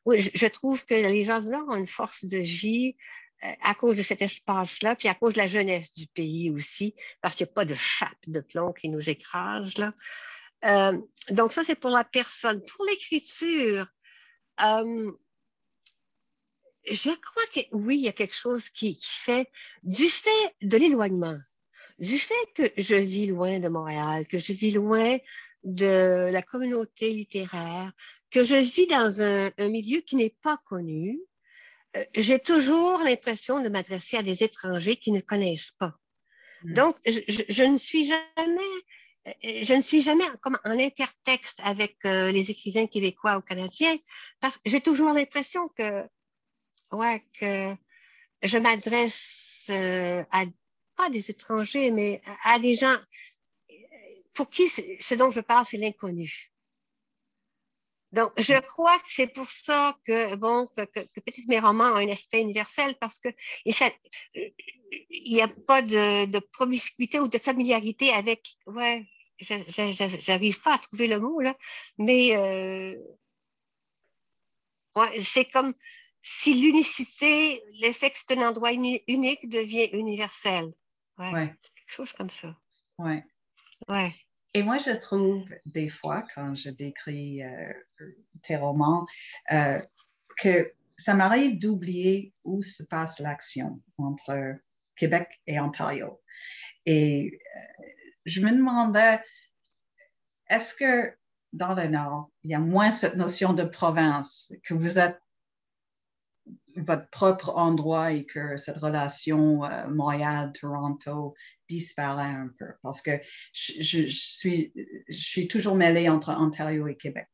Oui, je trouve que les gens du Nord ont une force de vie à cause de cet espace-là, puis à cause de la jeunesse du pays aussi, parce qu'il n'y a pas de chape de plomb qui nous écrase, là. Donc, ça, c'est pour la personne. Pour l'écriture, je crois que oui, il y a quelque chose qui fait, du fait de l'éloignement, du fait que je vis loin de Montréal, que je vis loin de la communauté littéraire, que je vis dans un milieu qui n'est pas connu, j'ai toujours l'impression de m'adresser à des étrangers qui ne connaissent pas. Donc, je ne suis jamais comme en intertexte avec les écrivains québécois ou canadiens parce que j'ai toujours l'impression que je m'adresse pas à des étrangers, mais à des gens pour qui ce dont je parle, c'est l'inconnu. Donc, je crois que c'est pour ça que, bon, que peut-être mes romans ont un aspect universel parce que il n'y a pas de promiscuité ou de familiarité avec, ouais, j'arrive pas à trouver le mot, là, mais ouais, c'est comme si l'unicité, l'effet que c'est un endroit unique devient universel. Ouais, Ouais, quelque chose comme ça. ouais. Ouais. Et moi, je trouve des fois, quand je décris tes romans, que ça m'arrive d'oublier où se passe l'action entre Québec et Ontario. Et je me demandais, est-ce que dans le Nord, il y a moins cette notion de province, que vous êtes votre propre endroit et que cette relation Montréal-Toronto disparaît un peu? Parce que je suis toujours mêlée entre Ontario et Québec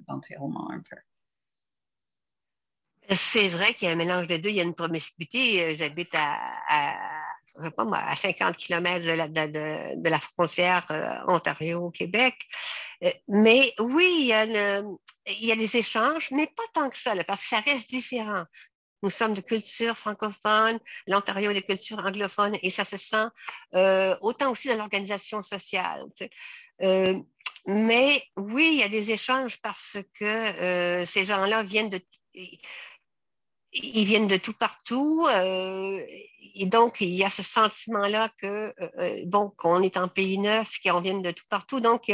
dans tes romans un peu. C'est vrai qu'il y a un mélange des deux. Il y a une promiscuité. J'habite je sais pas moi, à 50 kilomètres de la frontière Ontario-Québec. Mais oui, il y a des échanges, mais pas tant que ça, là, parce que ça reste différent. Nous sommes de culture francophone, l'Ontario est de culture anglophone, et ça se sent autant aussi dans l'organisation sociale. Tu sais. Mais oui, il y a des échanges parce que ces gens-là ils viennent de tout partout, et donc il y a ce sentiment-là que bon, qu'on est en pays neuf, qu'on vient de tout partout, donc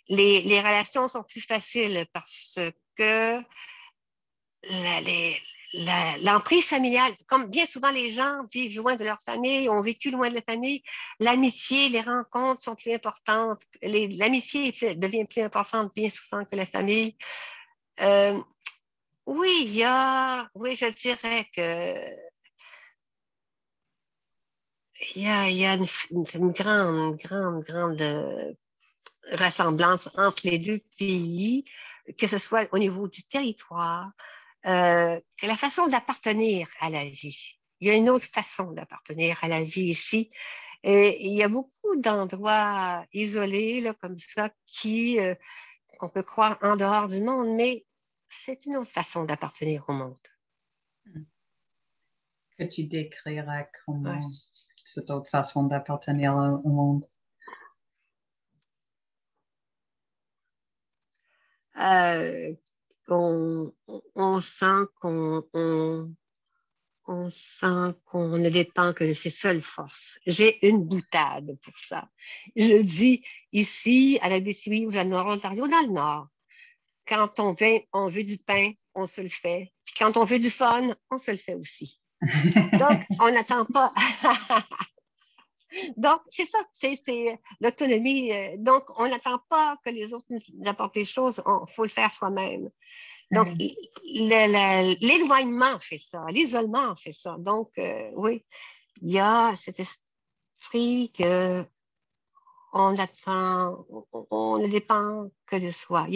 les relations sont plus faciles parce que la- les- l'emprise familiale, comme bien souvent les gens vivent loin de leur famille, ont vécu loin de la famille, l'amitié, les rencontres sont plus importantes, l'amitié devient plus importante bien souvent que la famille. Euh, oui, oui, je dirais que il y a une grande ressemblance entre les deux pays, que ce soit au niveau du territoire, que la façon d'appartenir à la vie. Il y a une autre façon d'appartenir à la vie ici. Et il y a beaucoup d'endroits isolés là, comme ça qu'on peut croire en dehors du monde, mais c'est une autre façon d'appartenir au monde. Que tu décrirais Ouais. comment cette autre façon d'appartenir au monde? Euh, on sent on sent qu'on ne dépend que de ses seules forces. J'ai une boutade pour ça. Je dis ici, à la BCI ou dans le Nord-Ontario, dans le Nord, quand on veut du pain, on se le fait. Puis quand on veut du fun, on se le fait aussi. Donc, on n'attend pas. Donc, c'est ça, c'est l'autonomie. Donc, on n'attend pas que les autres nous apportent des choses, il faut le faire soi-même. Donc, l'éloignement fait ça, l'isolement fait ça. Donc, oui, il y a cet esprit que on attend, on ne dépend que de soi.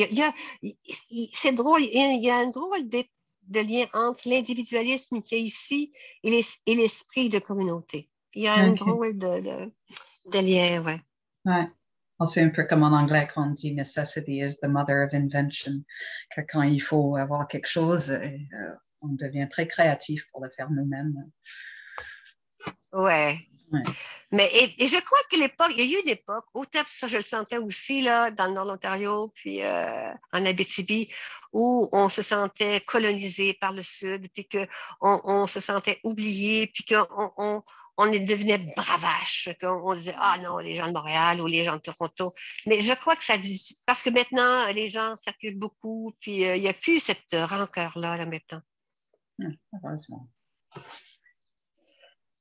C'est drôle, il y a un drôle de lien entre l'individualisme qui est ici et l'esprit de communauté. Il y a un Okay. drôle de lien, ouais. Ouais. C'est un peu comme en anglais quand on dit necessity is the mother of invention, que quand il faut avoir quelque chose, on devient très créatif pour le faire nous-mêmes. Ouais. Ouais. Mais et je crois que il y a eu une époque, autant ça je le sentais aussi là, dans le Nord de l'Ontario, puis en Abitibi, où on se sentait colonisé par le Sud, puis on se sentait oublié, puis on devenait bravache, qu'on disait ah non, les gens de Montréal ou les gens de Toronto. Mais je crois que ça dit parce que maintenant les gens circulent beaucoup, puis il n'y a plus cette rancœur-là là, maintenant. Heureusement.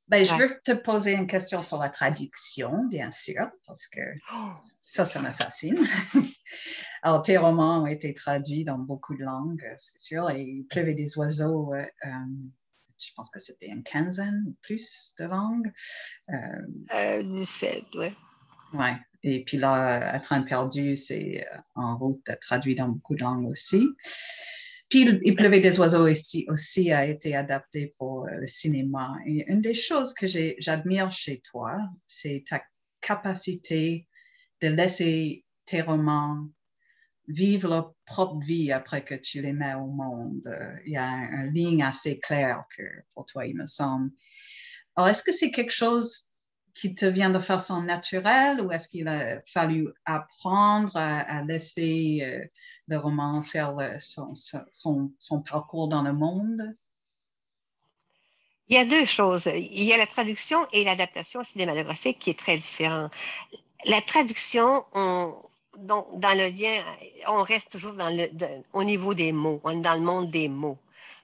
Ben, je Ouais. veux te poser une question sur la traduction, bien sûr, parce que ça me fascine. Alors, tes romans ont été traduits dans beaucoup de langues, c'est sûr, et Il pleuvait des oiseaux, je pense que c'était une quinzaine ou plus de langues. 17, ouais. Ouais. Et puis là, À train perdu, c'est en route traduit dans beaucoup de langues aussi. Puis Il pleuvait des oiseaux aussi a été adapté pour le cinéma. Et une des choses que j'admire chez toi, c'est ta capacité de laisser tes romans vivent leur propre vie après que tu les mets au monde. Il y a une ligne assez claire que pour toi, il me semble. Alors, est-ce que c'est quelque chose qui te vient de façon naturelle ou est-ce qu'il a fallu apprendre à laisser le roman faire son parcours dans le monde? Il y a deux choses. Il y a la traduction et l'adaptation cinématographique qui est très différent. La traduction, dans le lien, on reste toujours au niveau des mots, on est dans le monde des mots.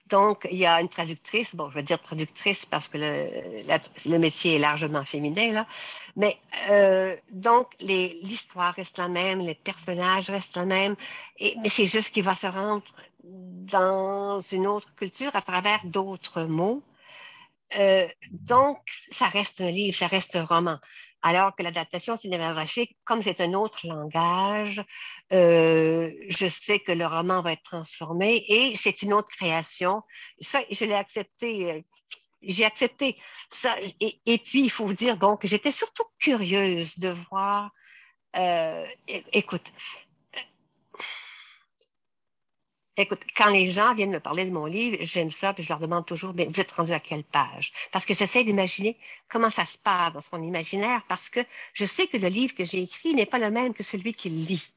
Donc, il y a une traductrice, bon, je vais dire traductrice parce que le métier est largement féminin, là, mais donc l'histoire reste la même, les personnages restent la même, mais c'est juste qu'il va se rendre dans une autre culture à travers d'autres mots. Donc, ça reste un livre, ça reste un roman. Alors que l'adaptation cinématographique, comme c'est un autre langage, je sais que le roman va être transformé et c'est une autre création. Ça, je l'ai accepté. J'ai accepté ça. Et puis, il faut dire donc que j'étais surtout curieuse de voir. Écoute, Écoute, quand les gens viennent me parler de mon livre, j'aime ça, puis je leur demande toujours, mais vous êtes rendu à quelle page? Parce que j'essaie d'imaginer comment ça se passe dans son imaginaire, parce que je sais que le livre que j'ai écrit n'est pas le même que celui qu'il lit.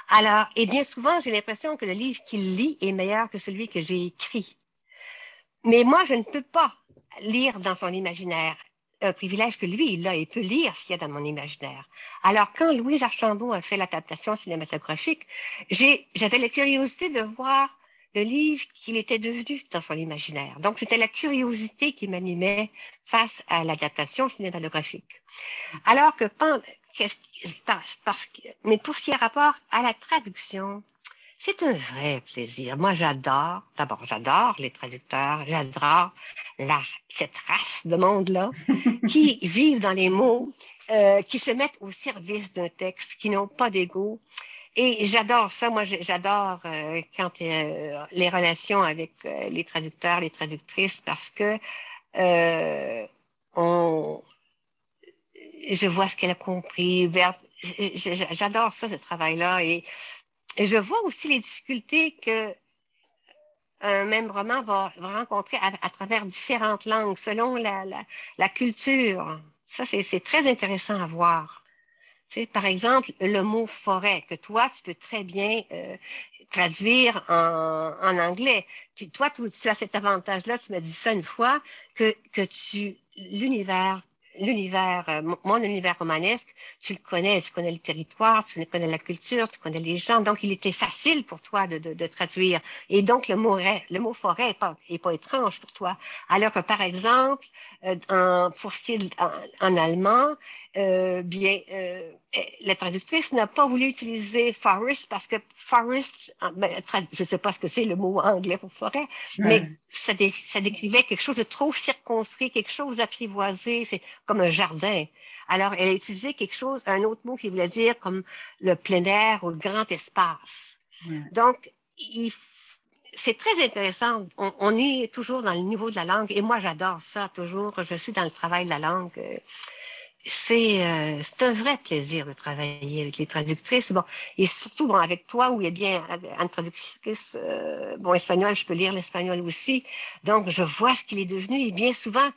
Alors, et bien souvent, j'ai l'impression que le livre qu'il lit est meilleur que celui que j'ai écrit. Mais moi, je ne peux pas lire dans son imaginaire. Un privilège que lui, il a, il peut lire ce qu'il y a dans mon imaginaire. Alors, quand Louise Archambault a fait l'adaptation cinématographique, j'avais la curiosité de voir le livre qu'il était devenu dans son imaginaire. Donc, c'était la curiosité qui m'animait face à l'adaptation cinématographique. Alors que, mais pour ce qui est rapport à la traduction, c'est un vrai plaisir. Moi, d'abord, j'adore les traducteurs, j'adore cette race de monde-là qui vivent dans les mots, qui se mettent au service d'un texte, qui n'ont pas d'ego. Et j'adore ça. Moi, j'adore quand les relations avec les traducteurs, les traductrices, parce que euh, on, je vois ce qu'elle a compris. J'adore ça, ce travail-là. Et je vois aussi les difficultés que un même roman va rencontrer à travers différentes langues, selon la culture. Ça, c'est très intéressant à voir. Tu sais, par exemple, le mot forêt, que toi, tu peux très bien traduire en anglais. Puis toi, tu as cet avantage-là, tu m'as dit ça une fois, que mon univers romanesque, tu connais le territoire, tu connais la culture, tu connais les gens, donc il était facile pour toi de traduire. Et donc le mot forêt est pas étrange pour toi. Alors que par exemple, pour ce qui est en allemand, la traductrice n'a pas voulu utiliser forest parce que forest, je ne sais pas ce que c'est le mot anglais pour forêt, mais ça décrivait quelque chose de trop circonscrit, quelque chose d'apprivoisé, c'est comme un jardin. Alors, elle a utilisé un autre mot qui voulait dire comme le plein air ou le grand espace. Donc, c'est très intéressant. On est toujours dans le niveau de la langue et moi, j'adore ça toujours. Je suis dans le travail de la langue. C'est un vrai plaisir de travailler avec les traductrices. Bon, et surtout bon, avec toi, où il y a bien une traductrice espagnole, je peux lire l'espagnol aussi. Donc, je vois ce qu'il est devenu et bien souvent,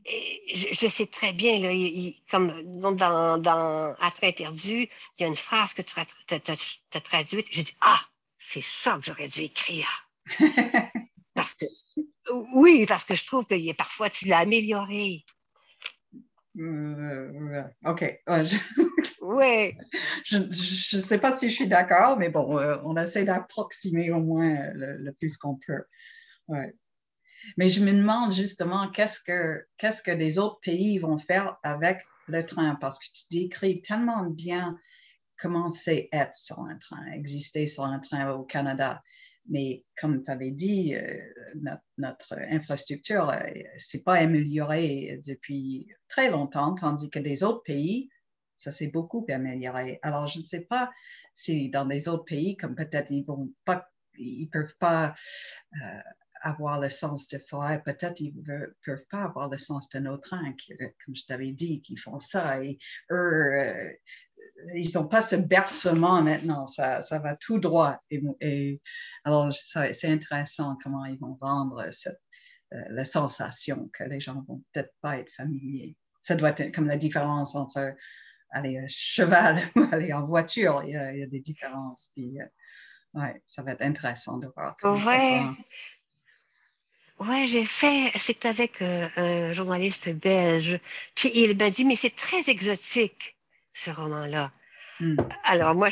je sais très bien, là, comme dans À train perdu, il y a une phrase que tu as traduite. Je dis, ah, c'est ça que j'aurais dû écrire. Parce que, oui, parce que je trouve que parfois tu l'as amélioré. OK. Oui. Je ne sais pas si je suis d'accord, mais bon, on essaie d'approximer au moins le plus qu'on peut. Ouais. Mais je me demande justement qu'est-ce que les autres pays vont faire avec le train, parce que tu décris tellement bien comment c'est être sur un train, exister sur un train au Canada. Mais comme tu avais dit, notre infrastructure ne s'est pas améliorée depuis très longtemps, tandis que les autres pays, ça s'est beaucoup amélioré. Alors, je ne sais pas si dans les autres pays, comme peut-être ils ne peuvent pas avoir le sens de forêt, peut-être ils ne peuvent pas avoir le sens de nos trains, comme je t'avais dit, qui font ça. Et eux, ils n'ont pas ce bercement maintenant, ça va tout droit. Et alors, c'est intéressant comment ils vont rendre la sensation que les gens vont peut-être pas être familiers. Ça doit être comme la différence entre aller à cheval ou aller en voiture. Il y a des différences. Puis, ouais, ça va être intéressant de voir comment ça se Ouais, rend. ouais, j'ai fait, c'est avec un journaliste belge. Puis il m'a dit, mais c'est très exotique, ce roman-là. Mm. Alors moi,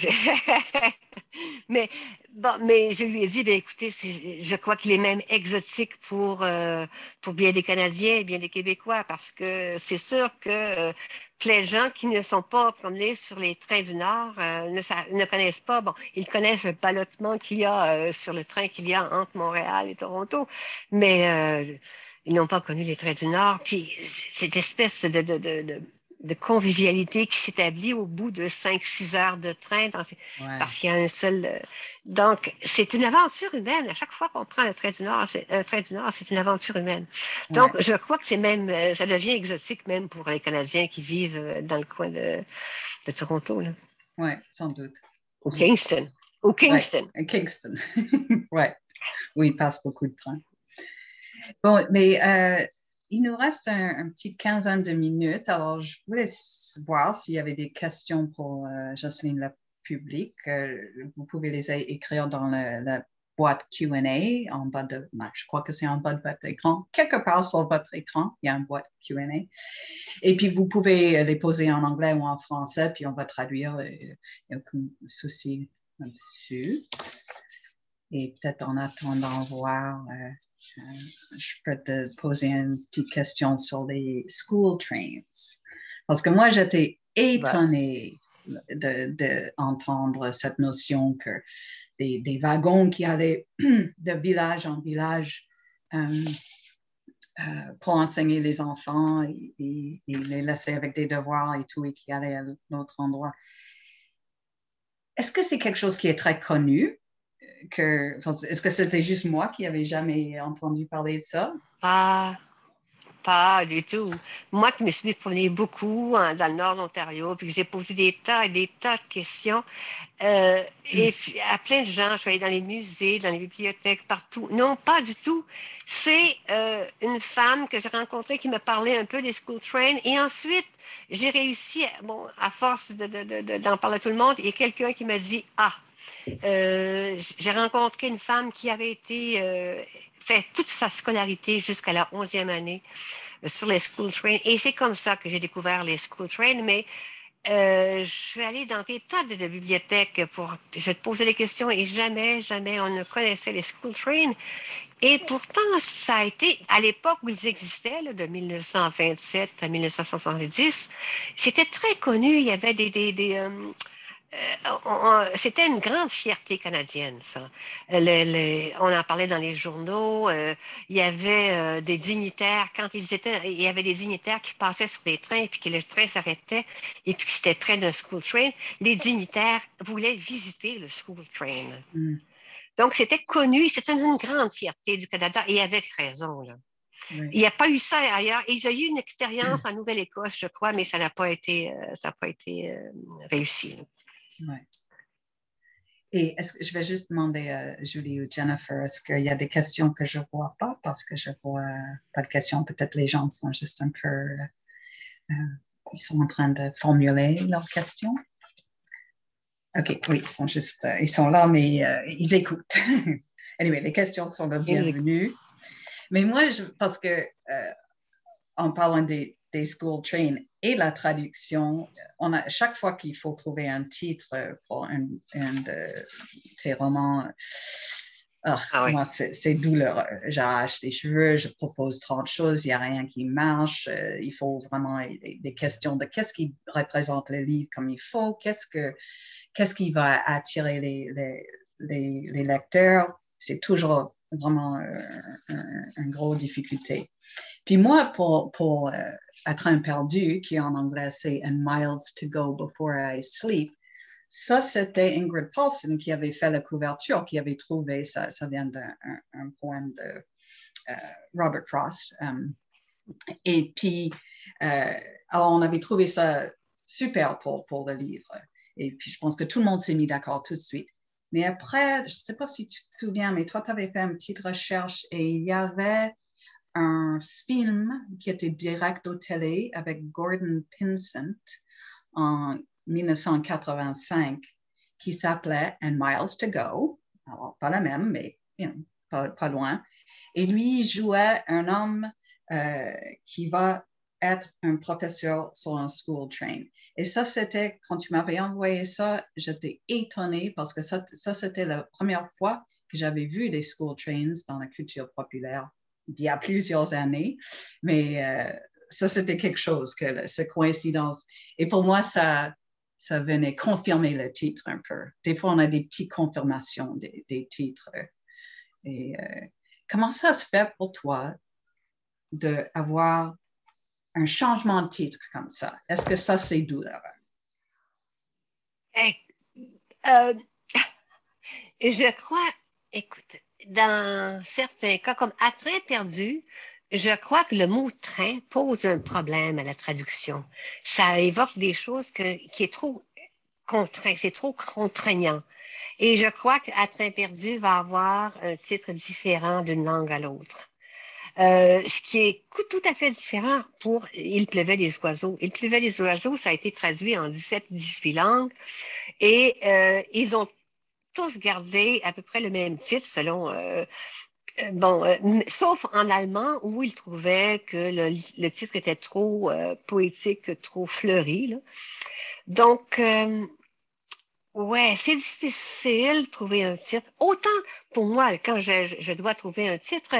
mais bon, mais je lui ai dit, ben écoutez, je crois qu'il est même exotique pour bien des Canadiens et bien des Québécois, parce que c'est sûr que plein de gens qui ne sont pas promenés sur les trains du Nord ne connaissent pas. Bon, ils connaissent le ballottement qu'il y a sur le train qu'il y a entre Montréal et Toronto, mais ils n'ont pas connu les trains du Nord. Puis cette espèce de convivialité qui s'établit au bout de 5-6 heures de train Ouais. parce qu'il y a un seul. Donc, c'est une aventure humaine. À chaque fois qu'on prend un train du Nord, c'est une aventure humaine. Donc, Ouais. je crois que c'est même, ça devient exotique même pour les Canadiens qui vivent dans le coin de Toronto, là. Ouais, sans doute. Au Kingston. Au Ouais, Kingston. Kingston. Ouais, où il passe beaucoup de trains. Bon, mais il nous reste un petit quinzaine de minutes. Alors, je voulais voir s'il y avait des questions pour Jocelyne la public. Vous pouvez les écrire dans la boîte Q&A en bas de, je crois que c'est en bas de votre écran. Quelque part sur votre écran, il y a une boîte Q&A. Et puis, vous pouvez les poser en anglais ou en français, puis on va traduire. Il n'y a aucun souci là-dessus. Et peut-être en attendant voir, je peux te poser une petite question sur les school trains. Parce que moi, j'étais étonnée d'entendre cette notion que des wagons qui allaient de village en village pour enseigner les enfants et les laisser avec des devoirs et tout, et qui allaient à l'autre endroit. Est-ce que c'est quelque chose qui est très connu? Est-ce que c'était juste moi qui n'avais jamais entendu parler de ça? Pas du tout. Moi qui me suis promenée beaucoup dans le nord de l'Ontario, puis que j'ai posé des tas et des tas de questions, et à plein de gens, je suis allée dans les musées, dans les bibliothèques, partout. Non, pas du tout. C'est une femme que j'ai rencontrée qui m'a parlé un peu des school trains, et ensuite, j'ai réussi, bon, à force d'en parler à tout le monde, il y a quelqu'un qui m'a dit, j'ai rencontré une femme qui avait été fait toute sa scolarité jusqu'à la 11e année sur les school trains. Et c'est comme ça que j'ai découvert les school trains. Mais je suis allée dans des tas de bibliothèques pour je te posais des questions et jamais, jamais on ne connaissait les school trains. Et pourtant, ça a été, à l'époque où ils existaient, là, de 1927 à 1970, c'était très connu. Il y avait c'était une grande fierté canadienne, ça. On en parlait dans les journaux. Il y avait des dignitaires, il y avait des dignitaires qui passaient sur des trains et puis que le train s'arrêtait et puis que c'était près d'un school train. Les dignitaires voulaient visiter le school train. Mm. Donc, c'était connu, c'était une grande fierté du Canada et avec raison, là. Oui. Il n'y a pas eu ça ailleurs. Ils ont eu une expérience en Nouvelle-Écosse, je crois, mais ça n'a pas été, réussi, là. Ouais. Et je vais juste demander à Julie ou Jennifer, est-ce qu'il y a des questions que je ne vois pas parce que je ne vois pas de questions? Peut-être les gens sont juste un peu, ils sont en train de formuler leurs questions. OK, oui, ils sont là, mais ils écoutent. Anyway, les questions sont le bienvenues. Mais moi, parce que en parlant des school trains et la traduction, chaque fois qu'il faut trouver un titre pour un de tes romans, Oui. moi, c'est douloureux. J'arrache les cheveux, je propose 30 choses, il n'y a rien qui marche. Il faut vraiment des questions de qu'est-ce qui représente le livre comme il faut, qu'est-ce qui va attirer les lecteurs. C'est toujours vraiment une grosse difficulté. Puis moi, pour être un perdu, qui en anglais c'est And Miles to Go Before I Sleep, ça c'était Ingrid Paulson qui avait fait la couverture, qui avait trouvé, ça vient d'un poème de Robert Frost. Et puis, alors on avait trouvé ça super pour le livre. Et puis, je pense que tout le monde s'est mis d'accord tout de suite. Mais après, je ne sais pas si tu te souviens, mais toi, tu avais fait une petite recherche et il y avait un film qui était direct au télé avec Gordon Pinsent en 1985 qui s'appelait And Miles to Go. Alors, pas la même, mais pas loin. Et lui, il jouait un homme qui va être un professeur sur un school train. Et ça, c'était, quand tu m'avais envoyé ça, j'étais étonnée parce que ça c'était la première fois que j'avais vu des school trains dans la culture populaire d'il y a plusieurs années. Mais ça, c'était quelque chose, cette coïncidence. Et pour moi, ça venait confirmer le titre un peu. Des fois, on a des petites confirmations des titres. Et comment ça se fait pour toi d'avoir un changement de titre comme ça? Est-ce que ça, c'est douloureux? Je crois, écoute, dans certains cas, comme à train perdu, je crois que le mot train pose un problème à la traduction. Ça évoque des choses qui est trop contraint, c'est trop contraignant. Et je crois qu'à train perdu va avoir un titre différent d'une langue à l'autre. Ce qui est tout à fait différent pour Il pleuvait des oiseaux. Il pleuvait des oiseaux, ça a été traduit en 17-18 langues et ils ont tous gardé à peu près le même titre selon sauf en allemand où ils trouvaient que le titre était trop poétique, trop fleuri, là. Donc, ouais, c'est difficile de trouver un titre. Autant pour moi, quand je dois trouver un titre,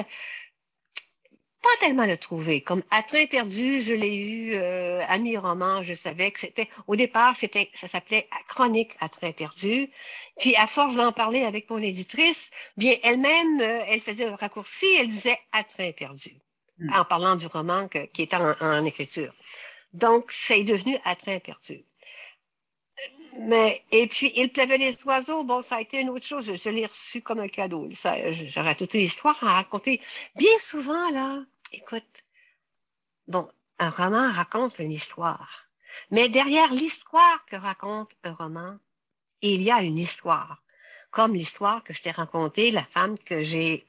pas tellement le trouver. Comme À train perdu, je l'ai eu à mi-roman. Je savais que au départ, ça s'appelait Chronique à train perdu. Puis, à force d'en parler avec mon éditrice, bien, elle-même, elle faisait un raccourci, elle disait À train perdu, en parlant du roman qui était en écriture. Donc, c'est devenu À train perdu. Et puis, Il pleuvait les oiseaux, bon, ça a été une autre chose. Je l'ai reçu comme un cadeau. J'aurais toute une histoire à raconter. Bien souvent, là, écoute, bon, un roman raconte une histoire. Mais derrière l'histoire que raconte un roman, il y a une histoire. Comme l'histoire que je t'ai racontée, la femme que j'ai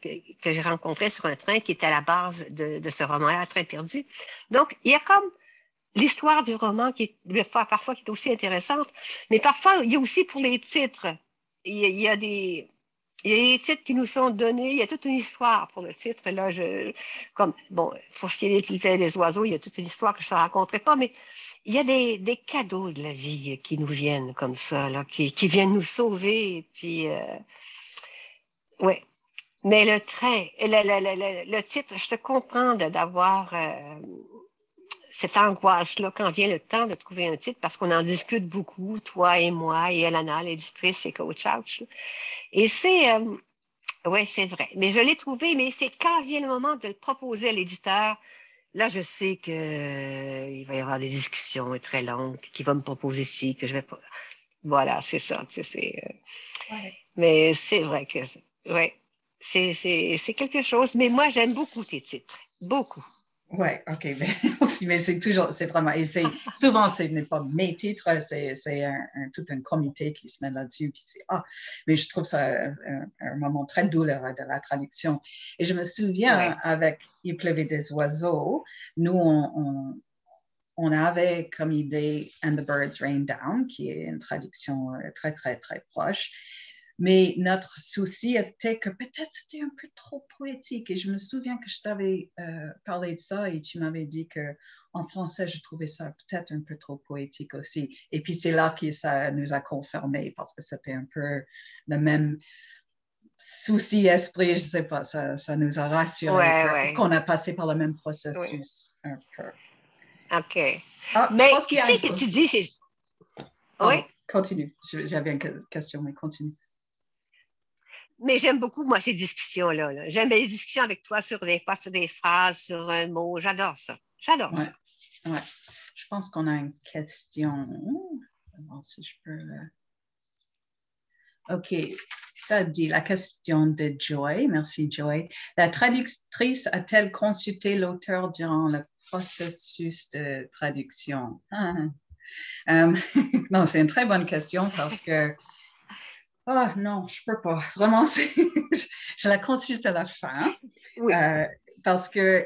rencontrée sur un train qui était à la base de ce roman-là, Train perdu. Donc, il y a comme l'histoire du roman qui est parfois qui est aussi intéressante, mais parfois, il y a aussi pour les titres. Il y a des titres qui nous sont donnés, il y a toute une histoire pour le titre. Là, pour ce qui est des oiseaux, il y a toute une histoire que je ne raconterai pas, mais il y a des cadeaux de la vie qui nous viennent comme ça, là, qui viennent nous sauver. Puis, ouais. Mais le train, le titre, je te comprends d'avoir cette angoisse-là quand vient le temps de trouver un titre, parce qu'on en discute beaucoup, toi et moi, et Elana, l'éditrice chez Coach Ouch. Et oui, c'est vrai. Mais je l'ai trouvé, mais c'est quand vient le moment de le proposer à l'éditeur, là, je sais qu'il va y avoir des discussions très longues, qu'il va me proposer ci, que je vais pas. Voilà, c'est ça. Ouais. Mais c'est vrai que, ouais, c'est quelque chose. Mais moi, j'aime beaucoup tes titres. Beaucoup. Oui, OK, mais c'est toujours, c'est vraiment, et souvent, ce n'est pas mes titres, c'est tout un comité qui se met là-dessus, puis mais je trouve ça un moment très douloureux de la traduction. Et je me souviens, avec Il pleuvait des oiseaux, nous, on avait comme idée And the Birds Rain Down, qui est une traduction très, très, très proche. Mais notre souci était que peut-être c'était un peu trop poétique. Et je me souviens que je t'avais parlé de ça et tu m'avais dit qu'en français, je trouvais ça peut-être un peu trop poétique aussi. Et puis c'est là que ça nous a confirmé parce que c'était un peu le même souci, esprit, je ne sais pas, ça nous a rassurés qu'on a passé par le même processus un peu. OK. Mais tu sais que tu dis, c'est... Oui? Continue. J'avais une question, mais continue. Mais j'aime beaucoup, moi, ces discussions-là. Là. J'aime les discussions avec toi sur des phrases, sur un mot. J'adore ça. J'adore ça. Ouais. Je pense qu'on a une question. Je vais voir si je peux... OK. Ça dit la question de Joy. Merci, Joy. La traductrice a-t-elle consulté l'auteur durant le processus de traduction? Non, c'est une très bonne question parce que, oh non, je peux pas. Vraiment, je la consulte à la fin. Oui. Parce que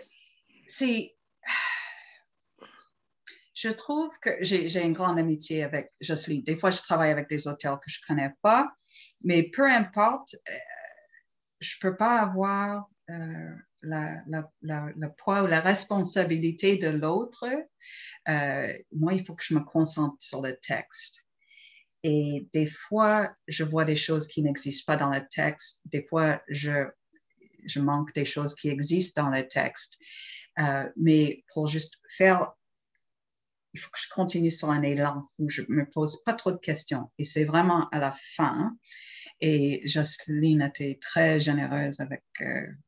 je trouve que j'ai une grande amitié avec Jocelyne. Des fois, je travaille avec des auteurs que je ne connais pas, mais peu importe, je ne peux pas avoir le poids ou la responsabilité de l'autre. Moi, il faut que je me concentre sur le texte. Et des fois, je vois des choses qui n'existent pas dans le texte. Des fois, je manque des choses qui existent dans le texte. Mais pour juste faire, il faut que je continue sur un élan où je ne me pose pas trop de questions. Et c'est vraiment à la fin. Et Jocelyne était très généreuse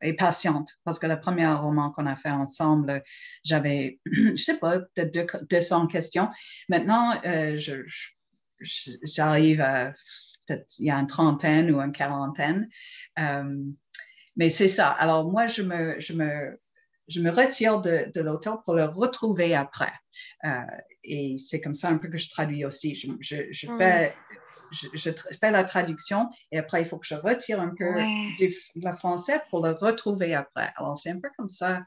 et patiente parce que le premier roman qu'on a fait ensemble, j'avais, je ne sais pas, peut-être 200 questions. Maintenant, j'arrive à peut-être il y a une trentaine ou une quarantaine. Mais c'est ça. Alors moi, je me retire de l'auteur pour le retrouver après. Et c'est comme ça un peu que je traduis aussi. Je fais la traduction et après, il faut que je retire un peu le français pour le retrouver après. Alors, c'est un peu comme ça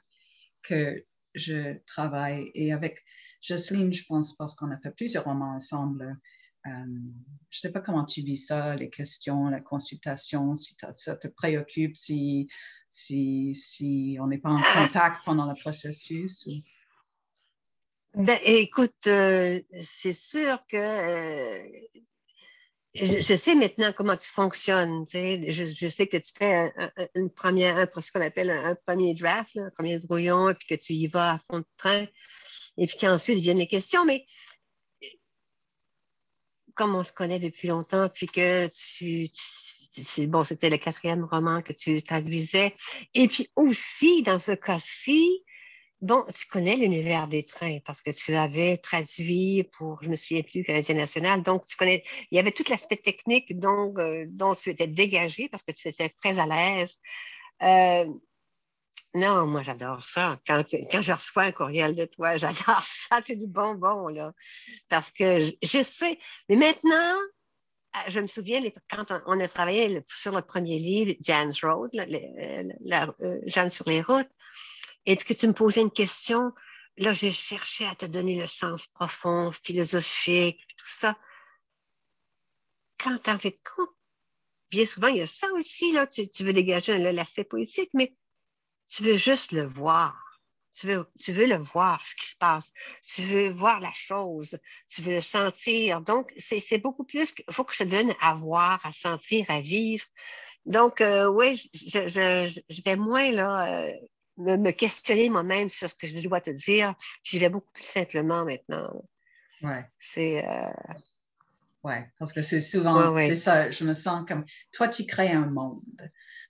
que je travaille. Et avec Jocelyne, je pense, parce qu'on a fait plusieurs romans ensemble, je ne sais pas comment tu vis ça, les questions, la consultation, si ça te préoccupe, si on n'est pas en contact pendant le processus. Ben, écoute, c'est sûr que je sais maintenant comment tu fonctionnes. Tu sais. Je sais que tu fais ce qu'on appelle un premier draft, là, un premier brouillon, et puis que tu y vas à fond de train, et puis qu'ensuite viennent les questions. Mais comme on se connaît depuis longtemps, puis que bon, c'était le 4e roman que tu traduisais. Et puis aussi, dans ce cas-ci, bon, tu connais l'univers des trains parce que tu avais traduit pour, je me souviens plus, Canadien National. Donc, tu connais, il y avait tout l'aspect technique dont tu étais dégagé parce que tu étais très à l'aise. Non, moi, j'adore ça. Quand je reçois un courriel de toi, j'adore ça. C'est du bonbon, là. Parce que je sais. Mais maintenant, je me souviens, quand on a travaillé sur le premier livre, Jan's Road, Jeanne sur les routes, et puis que tu me posais une question, là, j'ai cherché à te donner le sens profond, philosophique, tout ça. Quand t'en fais compte, bien souvent, il y a ça aussi, là, tu veux dégager l'aspect poétique, mais tu veux juste le voir. Tu veux le voir, ce qui se passe. Tu veux voir la chose. Tu veux le sentir. Donc, c'est beaucoup plus qu'il faut que je te donne à voir, à sentir, à vivre. Donc, oui, je vais moins là, me questionner moi-même sur ce que je dois te dire. J'y vais beaucoup plus simplement maintenant. Ouais. C'est... Ouais, parce que c'est souvent, ouais. c'est ça, je me sens comme, toi, tu crées un monde.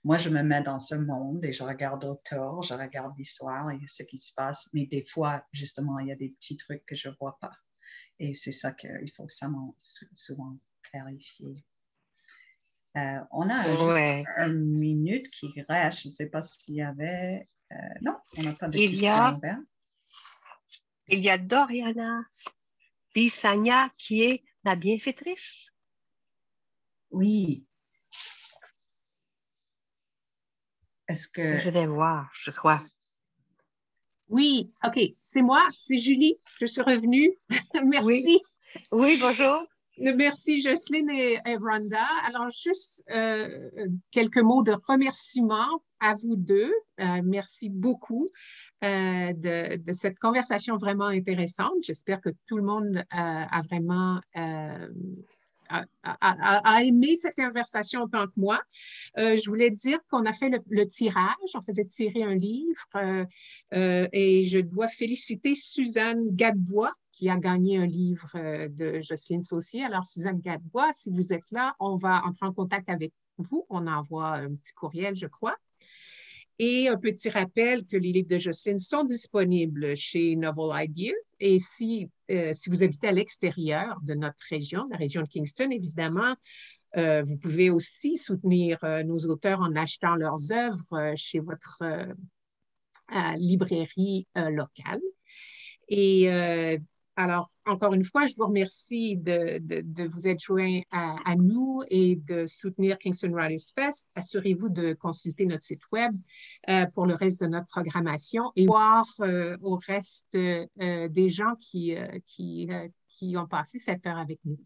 Moi, je me mets dans ce monde et je regarde autour, je regarde l'histoire et ce qui se passe. Mais des fois, justement, il y a des petits trucs que je ne vois pas. Et c'est ça qu'il faut souvent clarifier. On a juste une minute qui reste. Je ne sais pas s'il y avait... non, on n'a pas de questions ouvertes. Il y a Doriana Bissagna qui est la bienfaitrice. Oui. Est-ce que... Je vais voir, je crois. Oui, OK, c'est moi, c'est Julie, je suis revenue. Merci. Oui, bonjour. Merci Jocelyne et Rhonda. Alors, juste quelques mots de remerciement à vous deux. Merci beaucoup de cette conversation vraiment intéressante. J'espère que tout le monde a vraiment a aimé cette conversation autant que moi. Je voulais dire qu'on a fait le tirage, on faisait tirer un livre et je dois féliciter Suzanne Gadebois qui a gagné un livre de Jocelyne Saucier. Alors, Suzanne Gadebois, si vous êtes là, on va entrer en contact avec vous. On envoie un petit courriel, je crois. Et un petit rappel que les livres de Jocelyne sont disponibles chez Novel Idea. Et si vous habitez à l'extérieur de notre région, la région de Kingston, évidemment, vous pouvez aussi soutenir nos auteurs en achetant leurs œuvres chez votre librairie locale. Et alors, Encore une fois, je vous remercie de vous être joints à nous et de soutenir Kingston Writers Fest. Assurez-vous de consulter notre site web pour le reste de notre programmation et voir au reste des gens qui ont passé cette heure avec nous.